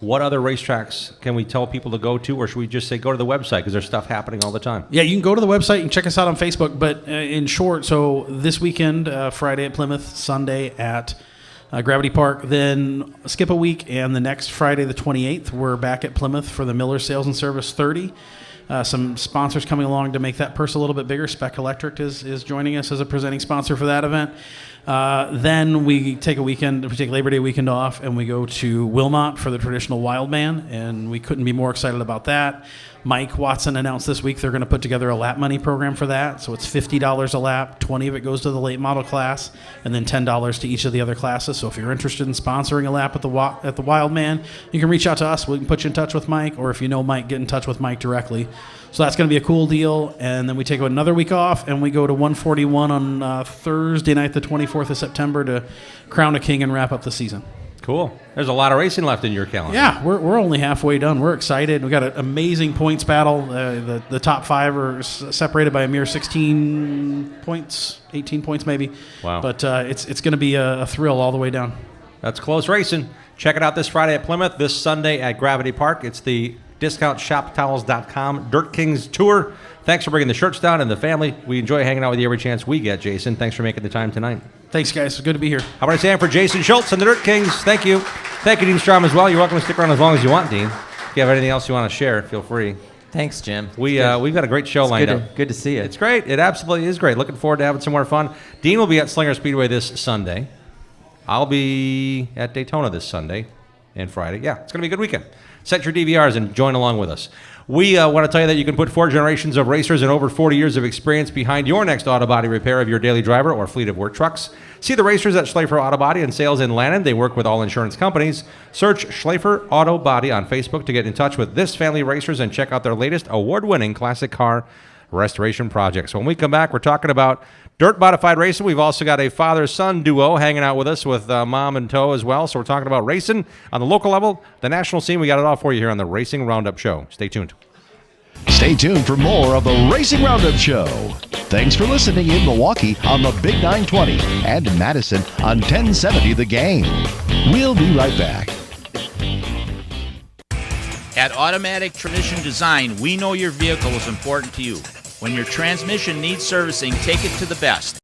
S1: what other racetracks can we tell people to go to, or should we just say go to the website because there's stuff happening all the time?
S11: Yeah, you can go to the website and check us out on Facebook. But in short, so this weekend, Friday at Plymouth, Sunday at Gravity Park, then skip a week, and the next Friday, the 28th, we're back at Plymouth for the Miller Sales and Service 30. Some sponsors coming along to make that purse a little bit bigger. Spec Electric is joining us as a presenting sponsor for that event. Then we take Labor Day weekend off, and we go to Wilmot for the traditional Wild Man, and we couldn't be more excited about that. Mike Watson announced this week they're going to put together a lap money program for that. So it's $50 a lap, 20 of it goes to the late model class, and then $10 to each of the other classes. So if you're interested in sponsoring a lap at the Wild Man, you can reach out to us. We can put you in touch with Mike, or if you know Mike, get in touch with Mike directly. So that's going to be a cool deal. And then we take another week off, and we go to 141 on Thursday night, the 24th of September, to crown a king and wrap up the season.
S1: Cool. There's a lot of racing left in your calendar.
S11: Yeah, we're only halfway done. We're excited. We got an amazing points battle. The top five are separated by a mere 16 points, 18 points maybe.
S1: Wow.
S11: But it's going to be a thrill all the way down.
S1: That's close racing. Check it out this Friday at Plymouth, this Sunday at Gravity Park. It's the DiscountShopTowels.com Dirt Kings Tour. Thanks for bringing the shirts down and the family. We enjoy hanging out with you every chance we get, Jason. Thanks for making the time tonight.
S11: Thanks, guys. It's good to be here.
S1: How about I say for Jason Schultz and the Dirt Kings? Thank you. Thank you, Dean Strom, as well. You're welcome to stick around as long as you want, Dean. If you have anything else you want to share, feel free.
S10: Thanks, Jim.
S1: We've got a great show lined up.
S10: Good to see you.
S1: It's great. It absolutely is great. Looking forward to having some more fun. Dean will be at Slinger Speedway this Sunday. I'll be at Daytona this Sunday and Friday. Yeah, it's going to be a good weekend. Set your DVRs and join along with us. We want to tell you that you can put 4 generations of racers and over 40 years of experience behind your next auto body repair of your daily driver or fleet of work trucks. See the racers at Schleifer Auto Body and Sales in Lannon. They work with all insurance companies. Search Schleifer Auto Body on Facebook to get in touch with this family of racers and check out their latest award-winning classic car restoration projects. When we come back, we're talking about dirt modified racing. We've also got a father-son duo hanging out with us with mom and tow as well. So we're talking about racing on the local level, the national scene. We got it all for you here on the Racing Roundup Show. Stay tuned.
S2: Stay tuned for more of the Racing Roundup Show. Thanks for listening in Milwaukee on the Big 920 and Madison on 1070 The Game. We'll be right back.
S12: At Automatic Transmission Design, we know your vehicle is important to you. When your transmission needs servicing, take it to the best.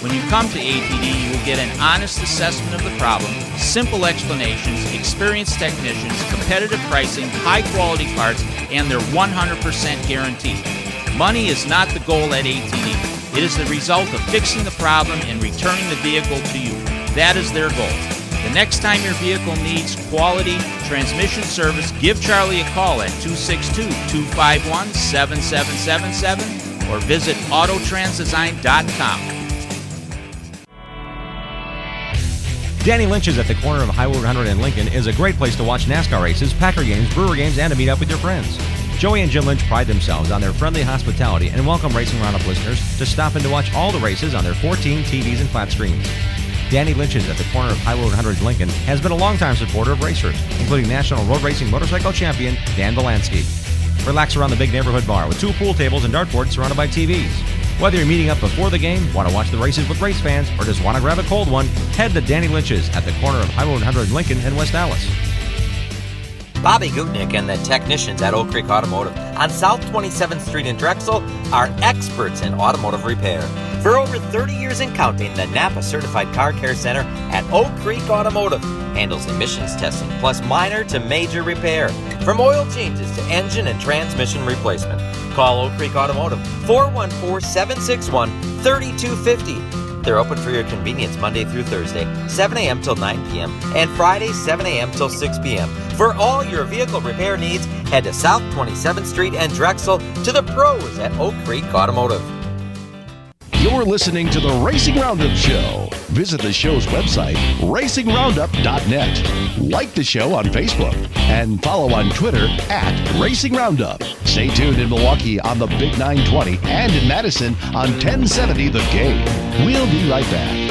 S12: When you come to ATD, you will get an honest assessment of the problem, simple explanations, experienced technicians, competitive pricing, high-quality parts, and their 100% guarantee. Money is not the goal at ATD. It is the result of fixing the problem and returning the vehicle to you. That is their goal. The next time your vehicle needs quality transmission service, give Charlie a call at 262-251-7777 or visit autotransdesign.com.
S3: Danny Lynch's at the corner of Highway 100 and Lincoln is a great place to watch NASCAR races, Packer games, Brewer games, and to meet up with your friends. Joey and Jim Lynch pride themselves on their friendly hospitality and welcome Racing Roundup listeners to stop in to watch all the races on their 14 TVs and flat screens. Danny Lynch's at the corner of Highway 100 and Lincoln has been a longtime supporter of racers, including National Road Racing Motorcycle Champion Dan Volansky. Relax around the big neighborhood bar with 2 pool tables and dartboards surrounded by TVs. Whether you're meeting up before the game, want to watch the races with race fans, or just want to grab a cold one, head to Danny Lynch's at the corner of Highway 100 and Lincoln in West Allis.
S6: Bobby Gutnick and the technicians at Oak Creek Automotive on South 27th Street in Drexel are experts in automotive repair. For over 30 years and counting, the Napa Certified Car Care Center at Oak Creek Automotive handles emissions testing plus minor to major repair, from oil changes to engine and transmission replacement. Call Oak Creek Automotive 414-761-3250. They're open for your convenience Monday through Thursday, 7 a.m. till 9 p.m. and Friday, 7 a.m. till 6 p.m. For all your vehicle repair needs, head to South 27th Street and Drexel to the pros at Oak Creek Automotive.
S2: You're listening to the Racing Roundup Show. Visit the show's website, racingroundup.net. Like the show on Facebook and follow on Twitter at Racing Roundup. Stay tuned in Milwaukee on the Big 920 and in Madison on 1070 The Game. We'll be right back.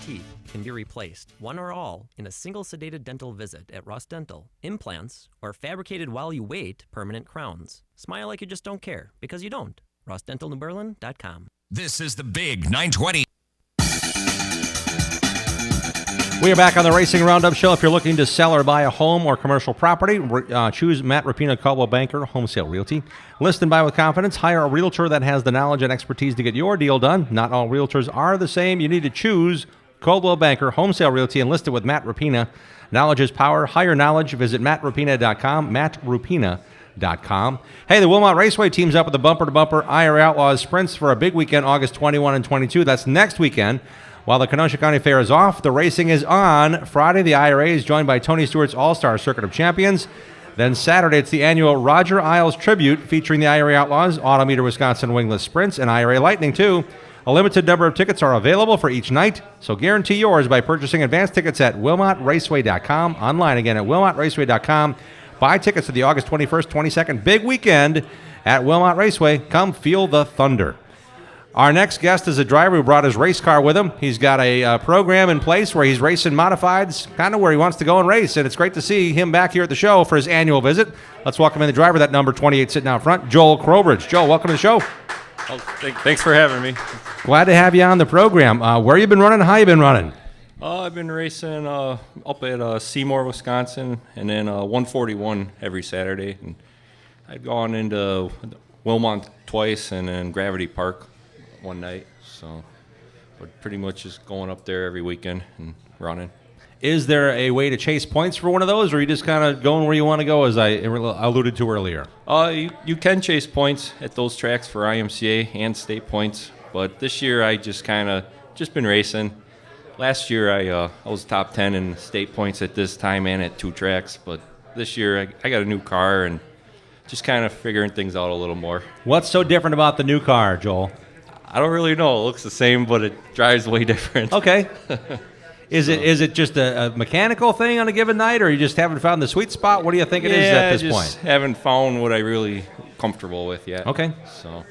S13: Teeth can be replaced, one or all, in a single sedated dental visit at Ross Dental. Implants, or fabricated while you wait, permanent crowns. Smile like you just don't care, because you don't. RossDentalNewBerlin.com.
S9: This is the Big 920.
S1: We are back on the Racing Roundup Show. If you're looking to sell or buy a home or commercial property, choose Matt Rapina, Caldwell Banker, Home Sale Realty. List and buy with confidence. Hire a realtor that has the knowledge and expertise to get your deal done. Not all realtors are the same. You need to choose Caldwell Banker, Home Sale Realty, and list it with Matt Rapina. Knowledge is power. Hire knowledge. Visit mattrapina.com, mattrapina.com. Hey, the Wilmot Raceway teams up with the bumper-to-bumper IRA Outlaws Sprints for a big weekend, August 21 and 22. That's next weekend. While the Kenosha County Fair is off, the racing is on. Friday, the IRA is joined by Tony Stewart's All-Star Circuit of Champions. Then Saturday, it's the annual Roger Isles Tribute featuring the IRA Outlaws, Autometer Wisconsin Wingless Sprints, and IRA Lightning, too. A limited number of tickets are available for each night, so guarantee yours by purchasing advance tickets at wilmotraceway.com. Online again at wilmotraceway.com. Buy tickets to the August 21st, 22nd big weekend at Wilmot Raceway. Come feel the thunder. Our next guest is a driver who brought his race car with him. He's got a program in place where he's racing modifieds, kind of where he wants to go and race, and it's great to see him back here at the show for his annual visit. Let's welcome in the driver, that number 28 sitting out front, Joel Crowbridge. Joel, welcome to the show.
S14: Oh, thanks for having me.
S1: Glad to have you on the program. Where you been running? How you been running?
S14: I've been racing up at Seymour, Wisconsin, and then 141 every Saturday. And I've gone into Wilmot twice and then Gravity Park one night. So, but pretty much just going up there every weekend and running.
S1: Is there a way to chase points for one of those, or are you just kind of going where you want to go, as I alluded to earlier?
S14: You can chase points at those tracks for IMCA and state points, but this year I just kind of been racing. Last year I was top 10 in state points at this time and at two tracks, but this year I got a new car and just kind of figuring things out a little more.
S1: What's so different about the new car, Joel?
S14: I don't really know. It looks the same, but it drives way different.
S1: Okay. Is it just a mechanical thing on a given night, or you just haven't found the sweet spot? What do you think it is at this point?
S14: Haven't found what I really comfortable with yet.
S1: Okay.
S14: So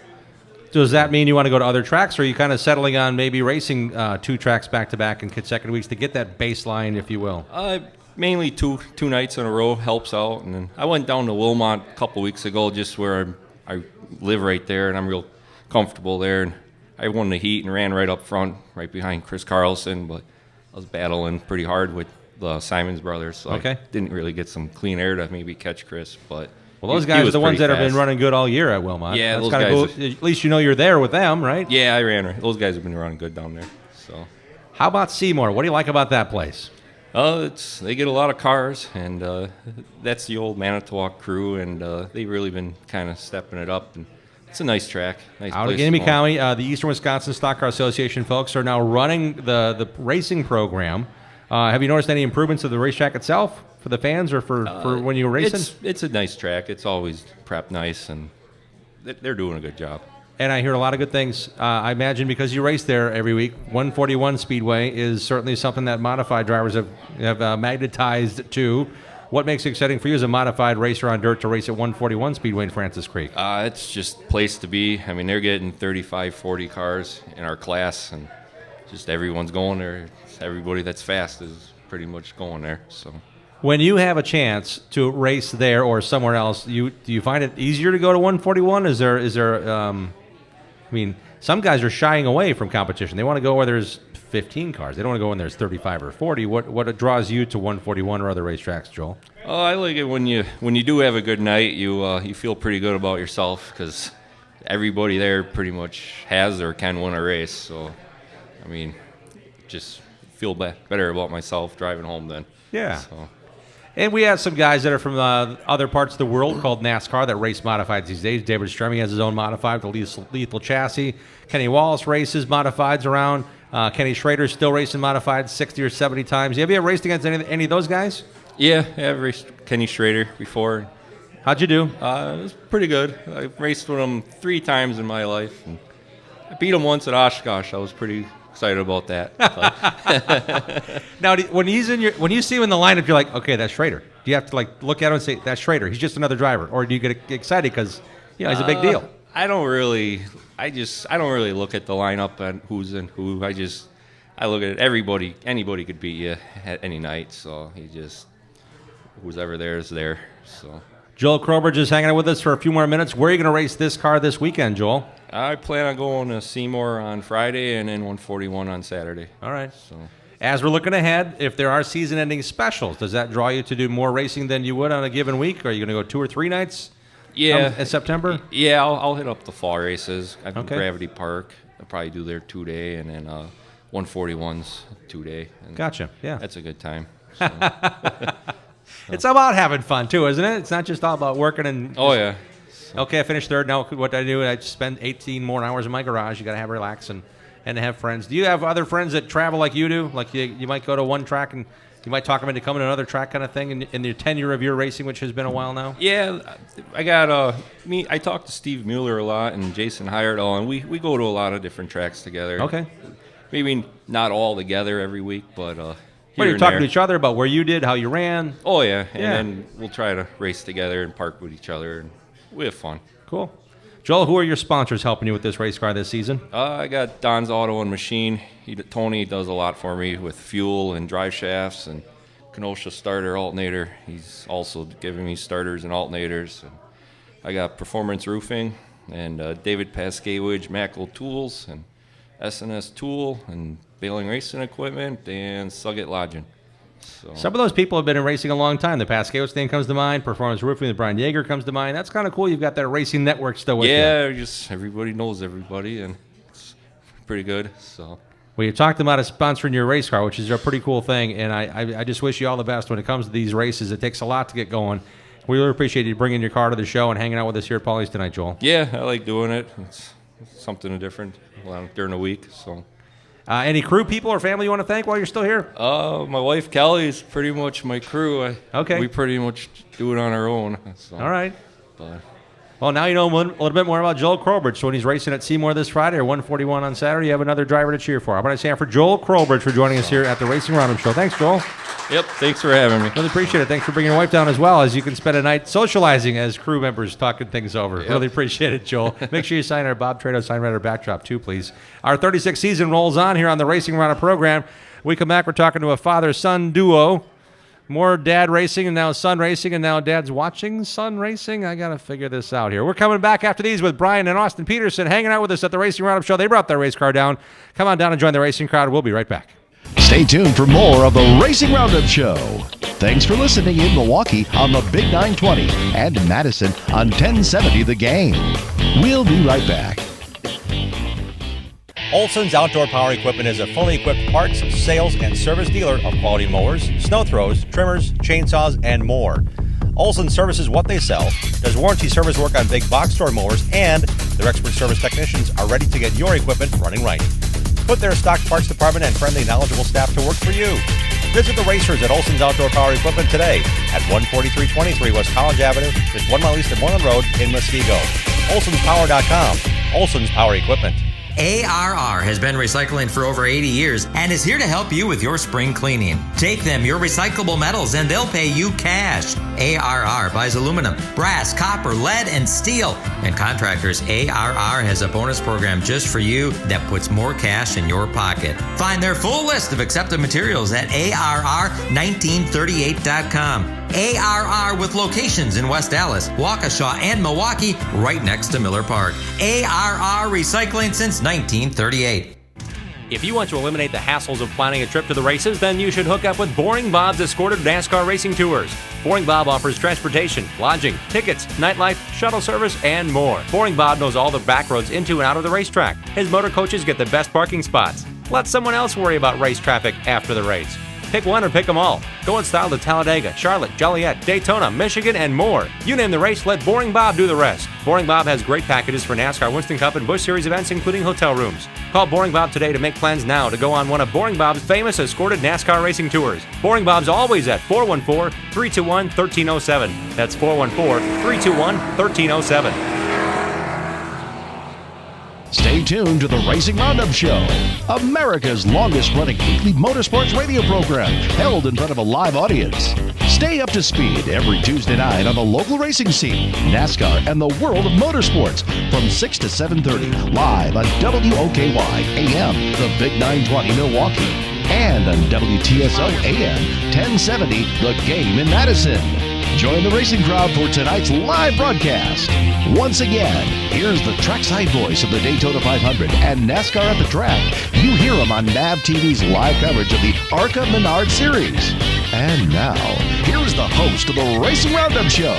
S1: does that mean you want to go to other tracks, or are you kind of settling on maybe racing two tracks back-to-back in consecutive weeks to get that baseline, if you will?
S14: Mainly two nights in a row helps out. And then I went down to Wilmot a couple weeks ago, just where I live right there, and I'm real comfortable there. And I won the heat and ran right up front, right behind Chris Carlson, but I was battling pretty hard with the Simons brothers, so
S1: okay.
S14: I didn't really get some clean air to maybe catch Chris, but
S1: Well, those guys are the ones that have been running good all year at Wilmot.
S14: Yeah,
S1: that's
S14: those
S1: kinda
S14: guys.
S1: cool. At least you know you're there with them, right?
S14: Yeah, I ran. Those guys have been running good down there. So,
S1: how about Seymour? What do you like about that place?
S14: They get a lot of cars, and that's the old Manitowoc crew, and they've really been kind of stepping it up. And it's a nice track. Nice
S1: Out
S14: place
S1: of Ganymede
S14: to go.
S1: County, the Eastern Wisconsin Stock Car Association folks are now running the racing program. Have you noticed any improvements to the racetrack itself for the fans or for when you were racing?
S14: It's a nice track. It's always prepped nice, and they're doing a good job.
S1: And I hear a lot of good things. I imagine because you race there every week, 141 Speedway is certainly something that modified drivers have magnetized to. What makes it exciting for you as a modified racer on dirt to race at 141 Speedway in Francis Creek?
S14: It's just a place to be. I mean, they're getting 35, 40 cars in our class, and just everyone's going there. Everybody that's fast is pretty much going there. So,
S1: when you have a chance to race there or somewhere else, do you find it easier to go to 141? Is there I mean, some guys are shying away from competition. They want to go where there's 15 cars. They don't want to go when there's 35 or 40. What draws you to 141 or other racetracks, Joel?
S14: Oh, I like it when you do have a good night. You feel pretty good about yourself because everybody there pretty much has or can win a race. So, I mean, just feel better about myself driving home then.
S1: Yeah.
S14: So.
S1: And we have some guys that are from other parts of the world called NASCAR that race modifieds these days. David Stremme has his own modified, the Lethal Chassis. Kenny Wallace races modifieds around. Kenny Schrader's still racing modifieds 60 or 70 times. Have you ever raced against any of those guys?
S14: Yeah, I've raced Kenny Schrader before.
S1: How'd you do?
S14: It was pretty good. I raced with him 3 times in my life. And I beat him once at Oshkosh. I was pretty excited about that.
S1: Now, when you see him in the lineup, you're like, okay, that's Schrader. Do you have to look at him and say that's Schrader? He's just another driver, or do you get excited because he's a big deal?
S14: I don't really look at the lineup and who's in who. I look at it. Anybody could beat you at any night. So who's ever there is there. So.
S1: Joel Crowbridge is hanging out with us for a few more minutes. Where are you going to race this car this weekend, Joel?
S14: I plan on going to Seymour on Friday and then 141 on Saturday.
S1: All right.
S14: So,
S1: as we're looking ahead, if there are season-ending specials, does that draw you to do more racing than you would on a given week? Are you going to go 2 or 3 nights?
S14: Yeah.
S1: In September?
S14: Yeah, I'll hit up the fall races. I think Gravity Park. I'll probably do their 2-day, and then 141's 2-day.
S1: Gotcha. Yeah.
S14: That's a good time. So.
S1: It's about having fun too, isn't it? It's not just all about working and.
S14: Oh yeah.
S1: Okay, I finished third. Now what do I do? I spend 18 more hours in my garage. You got to have relax and have friends. Do you have other friends that travel like you do? Like you might go to one track and you might talk them into coming to another track kind of thing in your tenure of your racing, which has been a while now.
S14: Yeah, I got I talk to Steve Mueller a lot and Jason Heyerdahl, and we go to a lot of different tracks together.
S1: Okay.
S14: Maybe not all together every week, but.
S1: Well, you're talking to each other about where you did, how you ran.
S14: Oh, yeah. And then we'll try to race together and park with each other, and we have fun.
S1: Cool. Joel, who are your sponsors helping you with this race car this season?
S14: I got Don's Auto and Machine. Tony does a lot for me with fuel and drive shafts and Kenosha starter alternator. He's also giving me starters and alternators. And I got Performance Roofing and David Paskewicz, Mackle Tools, and SNS Tool, and Baling Racing Equipment, and Suggett Lodging. So.
S1: Some of those people have been in racing a long time. The Paskewicz name comes to mind. Performance Roofing, the Brian Yeager comes to mind. That's kind of cool. You've got that racing network still with you.
S14: Yeah, just everybody knows everybody, and it's pretty good. So.
S1: Well, you talked about sponsoring your race car, which is a pretty cool thing, and I just wish you all the best when it comes to these races. It takes a lot to get going. We really appreciate you bringing your car to the show and hanging out with us here at Paulies tonight, Joel.
S14: Yeah, I like doing it. It's something different during the week, so.
S1: Any crew people or family you want to thank while you're still here?
S14: My wife Kelly is pretty much my crew.
S1: Okay.
S14: We pretty much do it on our own. So.
S1: All right.
S14: But.
S1: Well, now you know a little bit more about Joel Crowbridge. So when he's racing at Seymour this Friday or 141 on Saturday, you have another driver to cheer for. How about I say for Joel Crowbridge for joining us here at the Racing Roundup Show. Thanks, Joel.
S14: Yep, thanks for having me.
S1: Really appreciate it. Thanks for bringing your wife down as well, as you can spend a night socializing as crew members talking things over. Yep. Really appreciate it, Joel. Make sure you sign our Bob Trado sign writer backdrop too, please. Our 36th season rolls on here on the Racing Roundup program. We come back, we're talking to a father-son duo. More dad racing and now son racing, and now dad's watching son racing. I got to figure this out here. We're coming back after these with Brian and Austin Peterson hanging out with us at the Racing Roundup Show. They brought their race car down. Come on down and join the racing crowd. We'll be right back.
S2: Stay tuned for more of the Racing Roundup Show. Thanks for listening in Milwaukee on the Big 920 and Madison on 1070 The Game. We'll be right back.
S3: Olson's Outdoor Power Equipment is a fully equipped parts, sales, and service dealer of quality mowers, snow throws, trimmers, chainsaws, and more. Olson services what they sell, does warranty service work on big box store mowers, and their expert service technicians are ready to get your equipment running right. Put their stock parts department and friendly, knowledgeable staff to work for you. Visit the racers at Olson's Outdoor Power Equipment today at 14323 West College Avenue, just 1 mile east of Moreland Road in Muskego. Olson'sPower.com. Olson's Power Equipment.
S6: ARR has been recycling for over 80 years and is here to help you with your spring cleaning. Take them your recyclable metals and they'll pay you cash. ARR buys aluminum, brass, copper, lead, and steel. And contractors, ARR has a bonus program just for you that puts more cash in your pocket. Find their full list of accepted materials at ARR1938.com. ARR with locations in West Allis, Waukesha, and Milwaukee, right next to Miller Park. ARR Recycling since 1938.
S3: If you want to eliminate the hassles of planning a trip to the races, then you should hook up with Boring Bob's escorted NASCAR racing tours. Boring Bob offers transportation, lodging, tickets, nightlife, shuttle service, and more. Boring Bob knows all the back roads into and out of the racetrack. His motor coaches get the best parking spots. Let someone else worry about race traffic after the race. Pick one or pick them all. Go in style to Talladega, Charlotte, Joliet, Daytona, Michigan, and more. You name the race, let Boring Bob do the rest. Boring Bob has great packages for NASCAR, Winston Cup, and Busch Series events, including hotel rooms. Call Boring Bob today to make plans now to go on one of Boring Bob's famous escorted NASCAR racing tours. Boring Bob's always at 414-321-1307. That's 414-321-1307.
S2: Stay tuned to the Racing Roundup Show, America's longest-running weekly motorsports radio program, held in front of a live audience. Stay up to speed every Tuesday night on the local racing scene, NASCAR, and the world of motorsports from 6 to 7:30, live on WOKY AM, the Big 920 Milwaukee, and on WTSO AM 1070, The Game in Madison. Join the racing crowd for tonight's live broadcast. Once again, here's the trackside voice of the Daytona 500 and NASCAR at the track. You hear him on NAV TV's live coverage of the ARCA Menard Series. And now, here's the host of the Racing Roundup Show,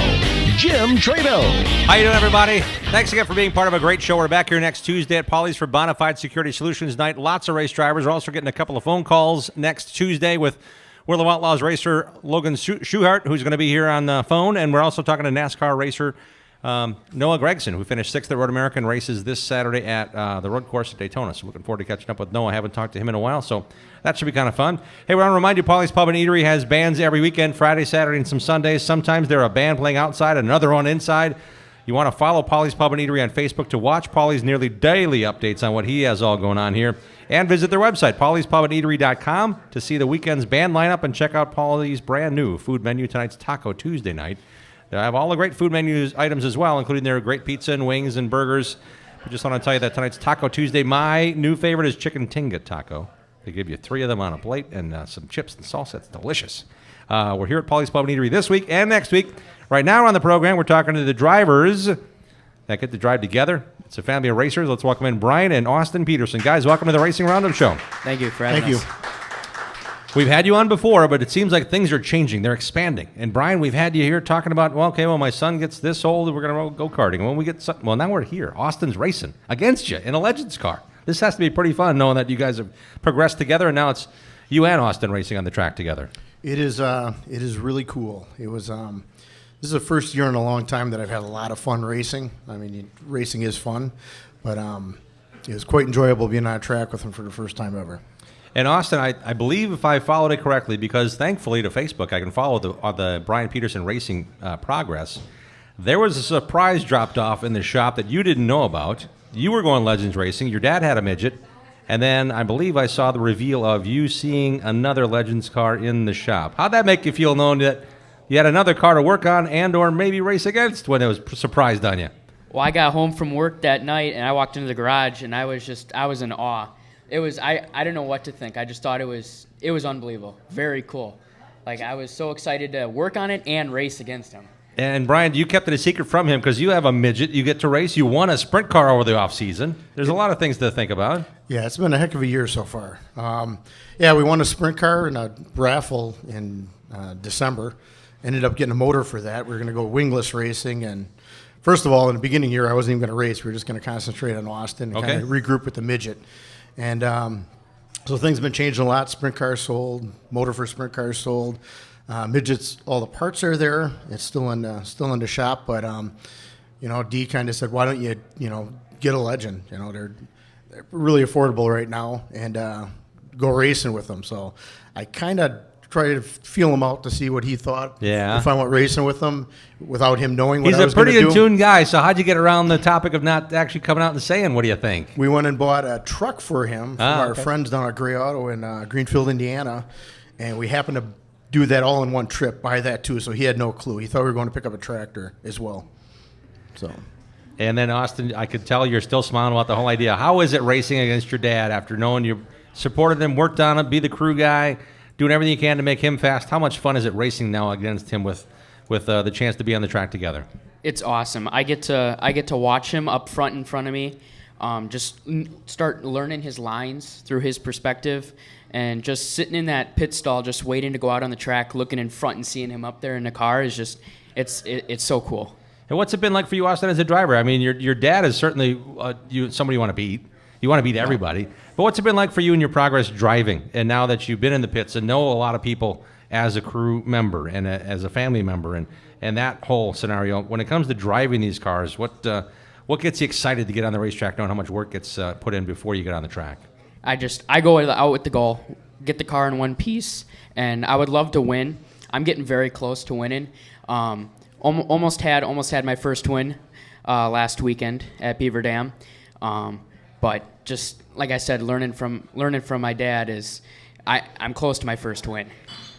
S2: Jim Trado.
S3: How you doing, everybody? Thanks again for being part of a great show. We're back here next Tuesday at Paulies for Bonafide Security Solutions Night. Lots of race drivers. We're also getting a couple of phone calls next Tuesday with World of Outlaws racer Logan Schuchart, who's going to be here on the phone, and we're also talking to NASCAR racer Noah Gregson, who finished 6th at Road American races this Saturday at the road course at Daytona. So looking forward to catching up with Noah. I haven't talked to him in a while, so that should be kind of fun. Hey, we want to remind you, Paulies Pub and Eatery has bands every weekend, Friday, Saturday, and some Sundays. Sometimes they're a band playing outside, another one inside. You want to follow Paulies Pub and Eatery on Facebook to watch Paulie's nearly daily updates on what he has all going on here. And visit their website, pauliespubsandeatery.com, to see the weekend's band lineup and check out Paulie's brand new food menu, tonight's Taco Tuesday night. They have all the great food menus items as well, including their great pizza and wings and burgers. I just want to tell you that tonight's Taco Tuesday, my new favorite is chicken tinga taco. They give you 3 of them on a plate and some chips and salsa. It's delicious. We're here at Paulies Pub and Eatery this week and next week. Right now on the program, we're talking to the drivers that get to drive together. It's a family of racers. Let's welcome in Brian and Austin Peterson. Guys, welcome to the Racing Roundup Show.
S15: Thank you for having us.
S3: We've had you on before, but it seems like things are changing. They're expanding. And Brian, we've had you here talking about, well, my son gets this old, we're going to go karting. When we get, now we're here. Austin's racing against you in a Legends car. This has to be pretty fun knowing that you guys have progressed together, and now it's you and Austin racing on the track together.
S15: It is really cool. It was this is the first year in a long time that I've had a lot of fun racing. I mean, racing is fun, but it was quite enjoyable being on a track with him for the first time ever.
S3: And Austin, I believe if I followed it correctly, because thankfully to Facebook I can follow the Brian Peterson racing progress, there was a surprise dropped off in the shop that you didn't know about. You were going Legends racing. Your dad had a midget. And then I believe I saw the reveal of you seeing another Legends car in the shop. How'd that make you feel knowing that you had another car to work on and or maybe race against when it was surprised on you?
S16: Well, I got home from work that night and I walked into the garage and I was in awe. It was I didn't know what to think. I just thought it was unbelievable. Very cool. Like, I was so excited to work on it and race against him.
S1: And Brian, you kept it a secret from him because you have a midget you get to race. You won a sprint car over the off season. There's a lot of things to think about.
S15: Yeah, it's been a heck of a year so far. Yeah, we won a sprint car in a raffle in December. Ended up getting a motor for that. We were going to go wingless racing. And first of all, in the beginning of the year, I wasn't even going to race. We were just going to concentrate on Austin and kind of regroup with the midget. And so things have been changing a lot. Sprint cars sold, motor for sprint cars sold. Midgets, all the parts are there. It's still in the shop, but Dee kind of said, "Why don't you get a Legend? They're really affordable right now, and go racing with them." So I kind of tried to feel him out to see what he thought.
S1: Yeah.
S15: If I went racing with him without him knowing what I was
S1: He's a
S15: going to do.
S1: pretty in tune guy. So how'd you get around the topic of not actually coming out and saying, "What do you think"?
S15: We went and bought a truck for him from our friends down at Gray Auto in Greenfield, Indiana, and we happened to do that all in one trip, buy that too, so he had no clue. He thought we were going to pick up a tractor as well. So,
S1: and then Austin, I could tell you're still smiling about the whole idea. How is it racing against your dad after knowing you supported him, worked on it, be the crew guy, doing everything you can to make him fast? How much fun is it racing now against him with the chance to be on the track together?
S16: It's awesome. I get to watch him up front in front of me, just start learning his lines through his perspective. And just sitting in that pit stall, just waiting to go out on the track, looking in front and seeing him up there in the car is just, it's so cool.
S1: And what's it been like for you, Austin, as a driver? I mean, your dad is certainly somebody you want to beat. You want to beat everybody. But what's it been like for you in your progress driving? And now that you've been in the pits and know a lot of people as a crew member and as a family member and that whole scenario, when it comes to driving these cars, what gets you excited to get on the racetrack knowing how much work gets put in before you get on the track?
S16: I go out with the goal, get the car in one piece, and I would love to win. I'm getting very close to winning. Almost had my first win last weekend at Beaver Dam, but just like I said, learning from my dad is I'm close to my first win.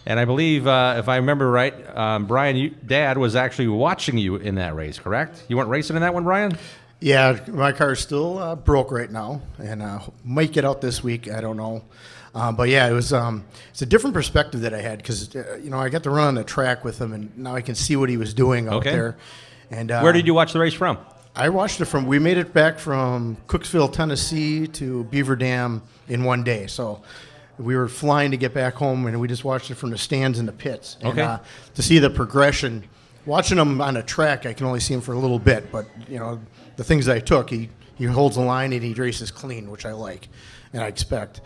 S1: And I believe, if I remember right, Brian, Dad was actually watching you in that race, correct? You weren't racing in that one, Brian?
S15: Yeah, my car's still broke right now, and might get out this week. I don't know, but yeah, it's a different perspective that I had because I got to run on the track with him, and now I can see what he was doing out there. And
S1: where did you watch the race from?
S15: I watched it from. We made it back from Cooksville, Tennessee, to Beaver Dam in one day. So we were flying to get back home, and we just watched it from the stands in the pits. And, to see the progression, watching him on a track, I can only see him for a little bit, but the things I took, he holds the line and he races clean, which I like and I expect.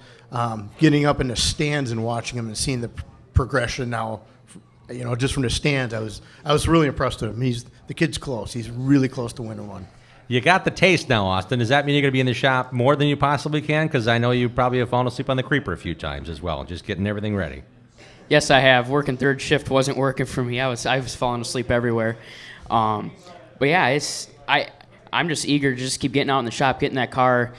S15: Getting up in the stands and watching him and seeing the progression now, just from the stands, I was really impressed with him. The kid's close. He's really close to winning one.
S1: You got the taste now, Austin. Does that mean you're going to be in the shop more than you possibly can? Because I know you probably have fallen asleep on the creeper a few times as well, just getting everything ready.
S16: Yes, I have. Working third shift wasn't working for me. I was falling asleep everywhere. But yeah, I'm just eager to just keep getting out in the shop, getting that car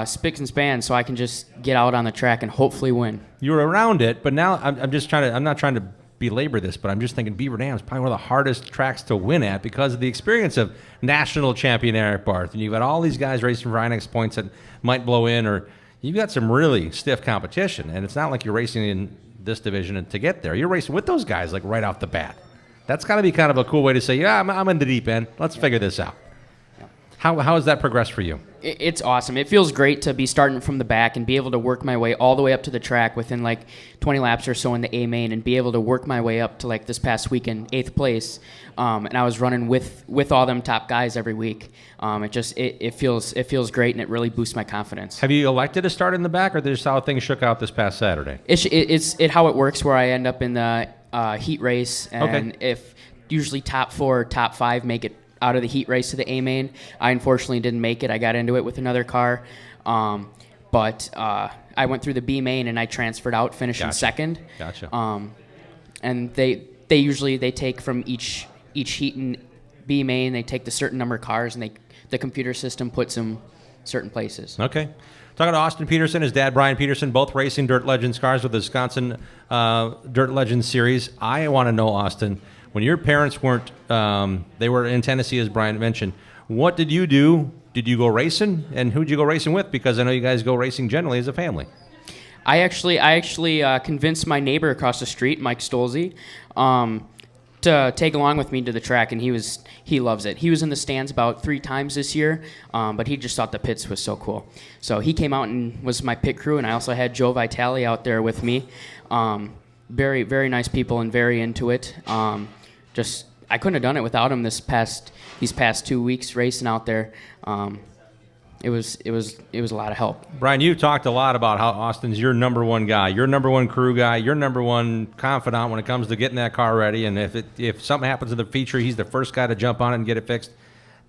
S16: spick and span so I can just get out on the track and hopefully win.
S1: You were around it, but now I'm not trying to belabor this, but I'm just thinking Beaver Dam is probably one of the hardest tracks to win at because of the experience of national champion Eric Barth. And you've got all these guys racing for INX points that might blow in, or you've got some really stiff competition. And it's not like you're racing in this division and to get there. You're racing with those guys like right off the bat. That's got to be kind of a cool way to say, yeah, I'm in the deep end. Let's figure this out. How has that progressed for you?
S16: It's awesome. It feels great to be starting from the back and be able to work my way all the way up to the track within like 20 laps or so in the A main and be able to work my way up to like this past weekend, 8th place. And I was running with all them top guys every week. It feels great and it really boosts my confidence.
S1: Have you elected to start in the back, or just how things shook out this past Saturday?
S16: It's how it works where I end up in the heat race, and if usually top 4 or top 5 make it out of the heat race to the A main. I unfortunately didn't make it. I got into it with another car, but I went through the B main and I transferred out, finishing second.
S1: Gotcha.
S16: And they usually take from each heat in B main. They take the certain number of cars and the computer system puts them certain places.
S1: Okay. Talking to Austin Peterson, his dad Brian Peterson, both racing Dirt Legends cars with the Wisconsin Dirt Legends series. I want to know, Austin, when your parents weren't, they were in Tennessee, as Brian mentioned, what did you do? Did you go racing? And who'd you go racing with? Because I know you guys go racing generally as a family.
S16: I actually convinced my neighbor across the street, Mike Stolze. to tag along with me to the track, and he loves it. He was in the stands about 3 times this year, but he just thought the pits was so cool. So he came out and was my pit crew, and I also had Joe Vitale out there with me. Very, very nice people and very into it. I couldn't have done it without him these past 2 weeks racing out there. It was a lot of help.
S1: Brian, you talked a lot about how Austin's your number one guy, your number one crew guy, your number one confidant when it comes to getting that car ready. And if something happens in the feature, he's the first guy to jump on it and get it fixed.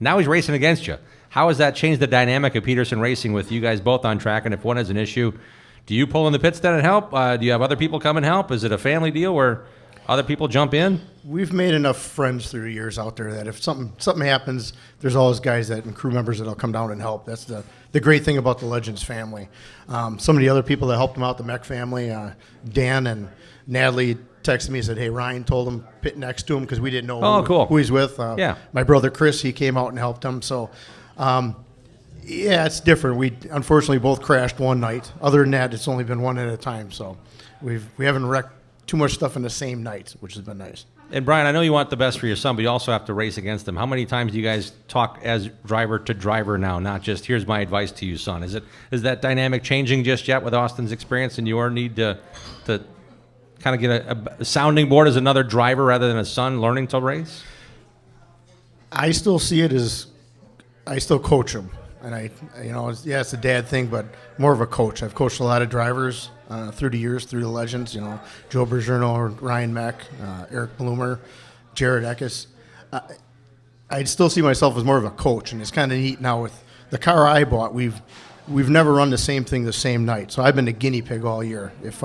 S1: Now he's racing against you. How has that changed the dynamic of Peterson Racing with you guys both on track? And if one has an issue, do you pull in the pits then and help? Do you have other people come and help? Is it a family deal where other people jump in?
S15: We've made enough friends through the years out there that if something happens, there's always guys and crew members that'll come down and help. That's the great thing about the Legends family. Some of the other people that helped them out, the Mech family, Dan and Natalie texted me and said, hey, Ryan told him pit next to him because we didn't know who he's with. My brother Chris, he came out and helped him. So, yeah, it's different. We unfortunately both crashed one night. Other than that, it's only been one at a time. So we haven't wrecked too much stuff in the same night, which has been nice.
S1: And Brian, I know you want the best for your son, but you also have to race against him. How many times do you guys talk as driver to driver now, not just here's my advice to you, son? Is that dynamic changing just yet with Austin's experience and your need to kind of get a sounding board as another driver rather than a son learning to race?
S15: I still see it as I still coach him. And it's a dad thing, but more of a coach. I've coached a lot of drivers through the years, through the Legends. Joe Bergerno, Ryan Mack, Eric Bloomer, Jared Eckes. I still see myself as more of a coach, and it's kind of neat now with the car I bought. We've never run the same thing the same night, so I've been a guinea pig all year. If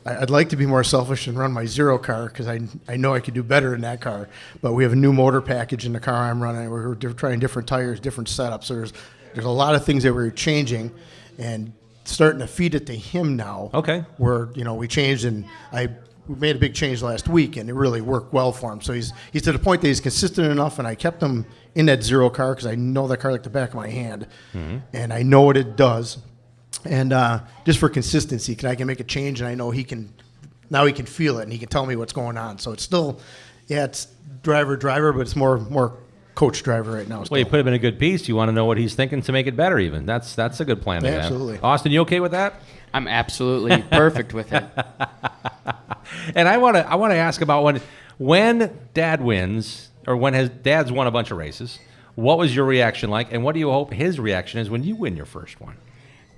S15: I'd like to be more selfish and run my zero car because I know I could do better in that car. But we have a new motor package in the car I'm running. We're trying different tires, different setups. So there's a lot of things that we're changing and starting to feed it to him now.
S1: Okay.
S15: Where, we changed and we made a big change last week and it really worked well for him. So he's to the point that he's consistent enough and I kept him in that zero car because I know that car like the back of my hand. Mm-hmm. And I know what it does. And just for consistency, I can make a change, and I know he can feel it, and he can tell me what's going on. So it's still, it's driver, but it's more coach driver right now.
S1: Well, you put him in a good piece. You want to know what he's thinking to make it better. Even that's a good plan.
S15: Absolutely.
S1: Austin, you okay with that?
S16: I'm absolutely perfect with it.
S1: And I want to ask about when Dad wins, or when Dad's won a bunch of races. What was your reaction like, and what do you hope his reaction is when you win your first one?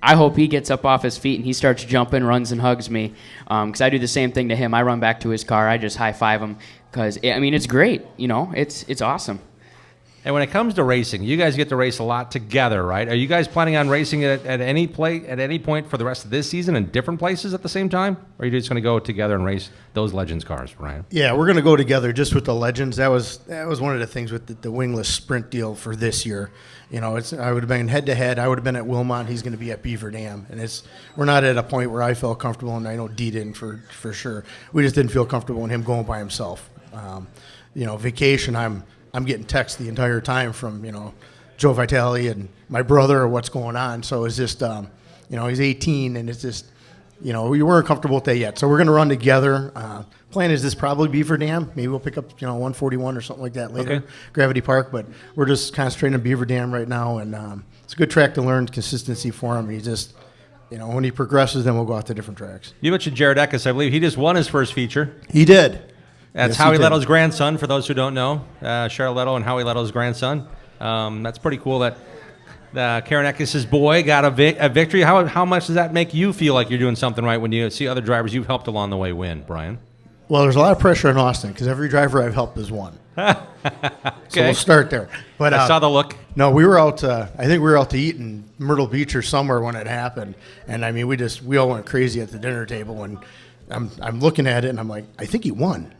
S16: I hope he gets up off his feet and he starts jumping, runs and hugs me, because I do the same thing to him. I run back to his car. I just high five him because it's great. It's awesome.
S1: And when it comes to racing, you guys get to race a lot together, right? Are you guys planning on racing at any point for the rest of this season in different places at the same time? Or are you just going to go together and race those Legends cars, Ryan?
S15: Yeah, we're going to go together just with the Legends. That was one of the things with the wingless sprint deal for this year. I would have been head-to-head. I would have been at Wilmot. He's going to be at Beaver Dam. And we're not at a point where I felt comfortable, and I know Dee didn't for sure. We just didn't feel comfortable in him going by himself. Vacation, I'm getting texts the entire time from, Joe Vitale and my brother or what's going on. So it's just, he's 18 and it's just, we weren't comfortable with that yet. So we're going to run together. Plan is this probably Beaver Dam. Maybe we'll pick up, 141 or something like that later, okay. Gravity Park. But we're just concentrating on Beaver Dam right now. And it's a good track to learn consistency for him. He just, when he progresses, then we'll go out to different tracks.
S1: You mentioned Jared Eckes. I believe he just won his first feature.
S15: He did.
S1: That's yes, Howie Leto's grandson, for those who don't know. Cheryl Leto and Howie Leto's grandson. That's pretty cool that Karen Eckes' boy got a victory. How much does that make you feel like you're doing something right when you see other drivers you've helped along the way win, Brian?
S15: Well, there's a lot of pressure on Austin because every driver I've helped has won.
S1: Okay.
S15: So we'll start there. But
S1: I saw the look.
S15: No, we were out. I think we were out to eat in Myrtle Beach or somewhere when it happened. And we all went crazy at the dinner table and I'm looking at it and I'm like, I think he won.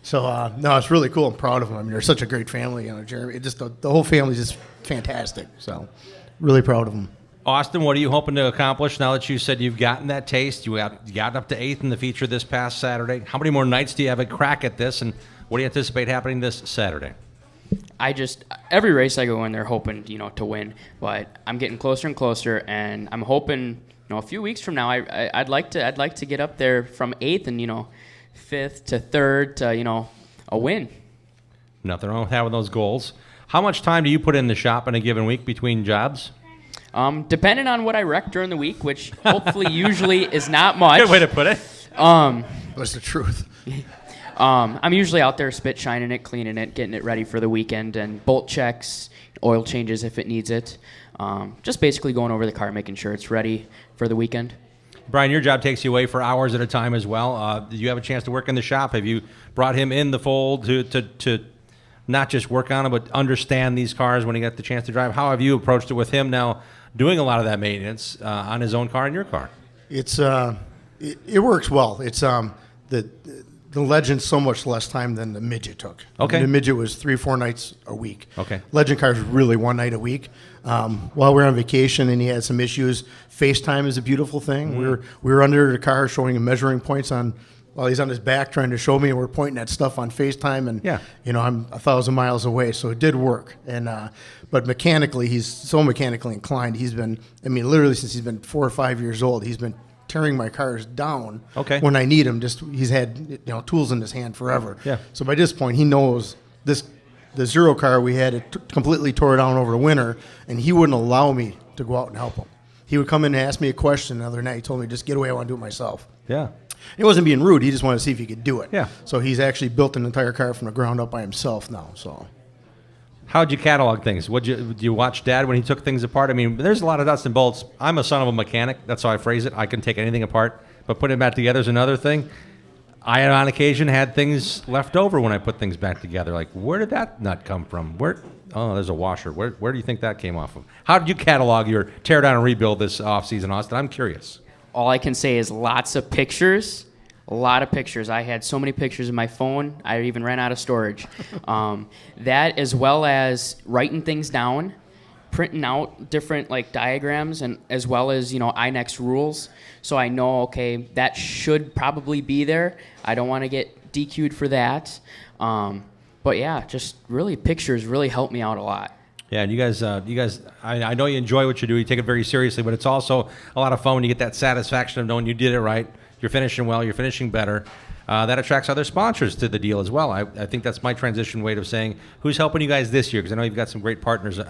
S15: So no, it's really cool. I'm proud of him. They're such a great family. Jeremy, just the whole family's just fantastic. So really proud of them.
S1: Austin, what are you hoping to accomplish now that you said you've gotten that taste? You got up to 8th in the feature this past Saturday. How many more nights do you have a crack at this, and what do you anticipate happening this Saturday?
S16: Every race I go in there hoping, to win, but I'm getting closer and closer, and I'm hoping, a few weeks from now, I'd like to get up there from 8th and, 5th to 3rd to, a win.
S1: Nothing wrong with having those goals. How much time do you put in the shop in a given week between jobs?
S16: Depending on what I wreck during the week, which hopefully usually is not much.
S1: Good way to put it.
S15: That's the truth.
S16: I'm usually out there spit shining it, cleaning it, getting it ready for the weekend, and bolt checks, oil changes if it needs it. Just basically going over the car, making sure it's ready for the weekend.
S1: Brian, your job takes you away for hours at a time as well. Do you have a chance to work in the shop? Have you brought him in the fold to not just work on them, but understand these cars when he got the chance to drive? How have you approached it with him now doing a lot of that maintenance on his own car and your car?
S15: It's it works well. It's the Legend's so much less time than the Midget took.
S1: Okay.
S15: The Midget was 3-4 nights a week.
S1: Okay.
S15: Legend cars really one night a week. While we were on vacation and he had some issues, FaceTime is a beautiful thing.
S1: Mm-hmm.
S15: We were under the car showing him measuring points while he's on his back trying to show me, and we're pointing at stuff on FaceTime, and I'm 1,000 miles away, so it did work. And but mechanically, he's so mechanically inclined. He's been, literally since he's been 4 or 5 years old, he's been tearing my cars down when I need him. He's had tools in his hand forever.
S1: Yeah.
S15: So by this point, he knows the Zero car we had, it completely tore down over the winter, and he wouldn't allow me to go out and help him. He would come in and ask me a question the other night. He told me, just get away, I want to do it myself.
S1: Yeah.
S15: It wasn't being rude. He just wanted to see if he could do it.
S1: Yeah.
S15: So he's actually built an entire car from the ground up by himself now. So.
S1: How'd you catalog things? Do you watch Dad when he took things apart? There's a lot of nuts and bolts. I'm a son of a mechanic. That's how I phrase it. I can take anything apart, but putting it back together is another thing. I, on occasion, had things left over when I put things back together. Like, where did that nut come from? Oh, there's a washer. Where do you think that came off of? How did you catalog your tear down and rebuild this offseason, Austin? I'm curious.
S16: All I can say is lots of pictures. A lot of pictures. I had so many pictures in my phone, I even ran out of storage. That, as well as writing things down, printing out different diagrams, and as well as INEX rules, so I know, okay, that should probably be there. I don't want to get DQ'd for that. But yeah, just really pictures really help me out a lot.
S1: Yeah, and you guys, I know you enjoy what you do. You take it very seriously, but it's also a lot of fun when you get that satisfaction of knowing you did it right. You're finishing well. You're finishing better. That attracts other sponsors to the deal as well. I think that's my transition way of saying who's helping you guys this year, because I know you've got some great partners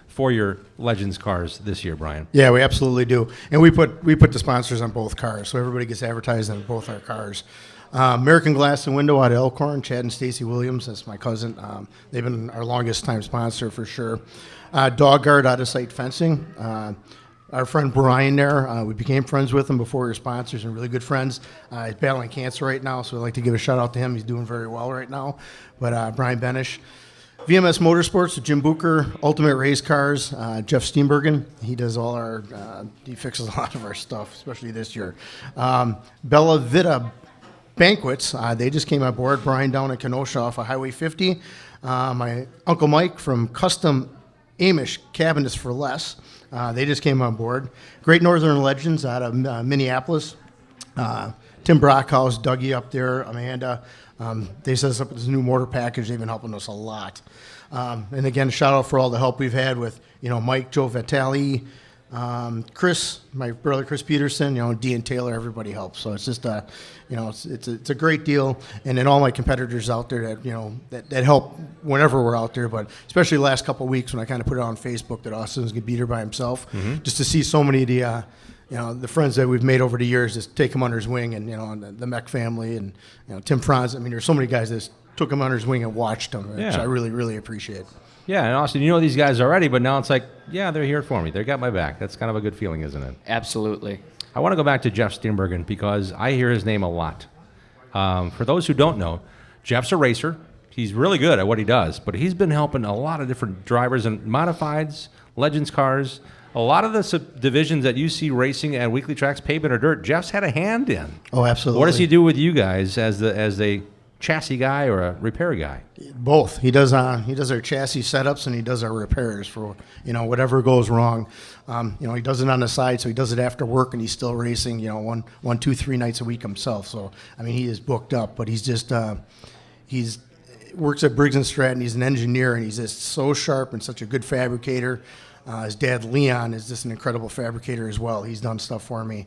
S1: for your Legends cars this year, Brian.
S15: Yeah, we absolutely do, and we put the sponsors on both cars, so everybody gets advertised on both our cars. American Glass and Window out of Elkhorn, Chad and Stacy Williams, that's my cousin. They've been our longest time sponsor for sure. Dog Guard Out of Sight Fencing. Our friend Brian there, we became friends with him before we were sponsors and really good friends. He's battling cancer right now, so I'd like to give a shout out to him. He's doing very well right now. But Brian Benish. VMS Motorsports, Jim Booker, Ultimate Race Cars, Jeff Steenbergen. He does all our, he fixes a lot of our stuff, especially this year. Bella Vita Banquets, they just came on board. Brian down in Kenosha off of Highway 50. My Uncle Mike from Custom Amish Cabinets for Less. They just came on board. Great Northern Legends out of Minneapolis. Tim Brockhouse, Dougie up there, Amanda. They set us up with this new mortar package. They've been helping us a lot. And again, shout out for all the help we've had with, Mike, Joe Vitale, Chris, my brother Chris Peterson, Dean Taylor, everybody helps. So it's just, it's a great deal. And then all my competitors out there that, that help whenever we're out there, but especially the last couple of weeks when I kind of put it on Facebook that Austin's going to beat her by himself, just to see so many of the friends that we've made over the years, just take him under his wing, and the Mech family, and Tim Franz. There's so many guys that took him under his wing and watched him, which I really, really appreciate.
S1: Yeah, and Austin, these guys already, but now it's like, yeah, they're here for me. They got my back. That's kind of a good feeling, isn't it?
S16: Absolutely.
S1: I want to go back to Jeff Steenbergen because I hear his name a lot. For those who don't know, Jeff's a racer. He's really good at what he does, but he's been helping a lot of different drivers in modifieds, Legends cars. A lot of the subdivisions that you see racing at weekly tracks, pavement or dirt, Jeff's had a hand in.
S15: Oh, absolutely.
S1: What does he do with you guys as a chassis guy or a repair guy?
S15: Both. He does our chassis setups and he does our repairs for whatever goes wrong. He does it on the side, so he does it after work, and he's still racing 1, 2, 3 nights a week himself. So he is booked up, but he's just he's works at Briggs and Stratton. He's an engineer, and he's just so sharp and such a good fabricator. His dad, Leon, is just an incredible fabricator as well. He's done stuff for me.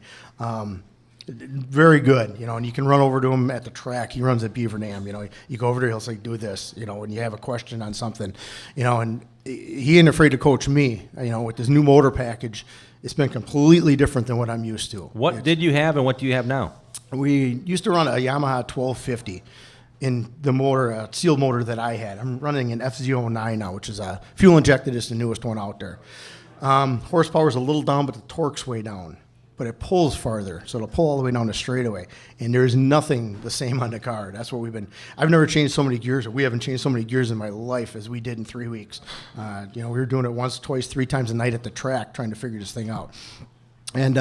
S15: very good, and you can run over to him at the track. He runs at Beaver Dam, you go over there, he'll say, do this, when you have a question on something, and he ain't afraid to coach me, with this new motor package. It's been completely different than what I'm used to.
S1: What did you have and what do you have now?
S15: We used to run a Yamaha 1250 in the motor, sealed motor that I had. I'm running an F09 now, which is a fuel injected. It's the newest one out there. Horsepower's a little down, but the torque's way down. But it pulls farther, so it'll pull all the way down the straightaway. And there's nothing the same on the car. That's what I've never changed so many gears, or we haven't changed so many gears in my life as we did in 3 weeks. We were doing it once, twice, 3 times a night at the track trying to figure this thing out. And,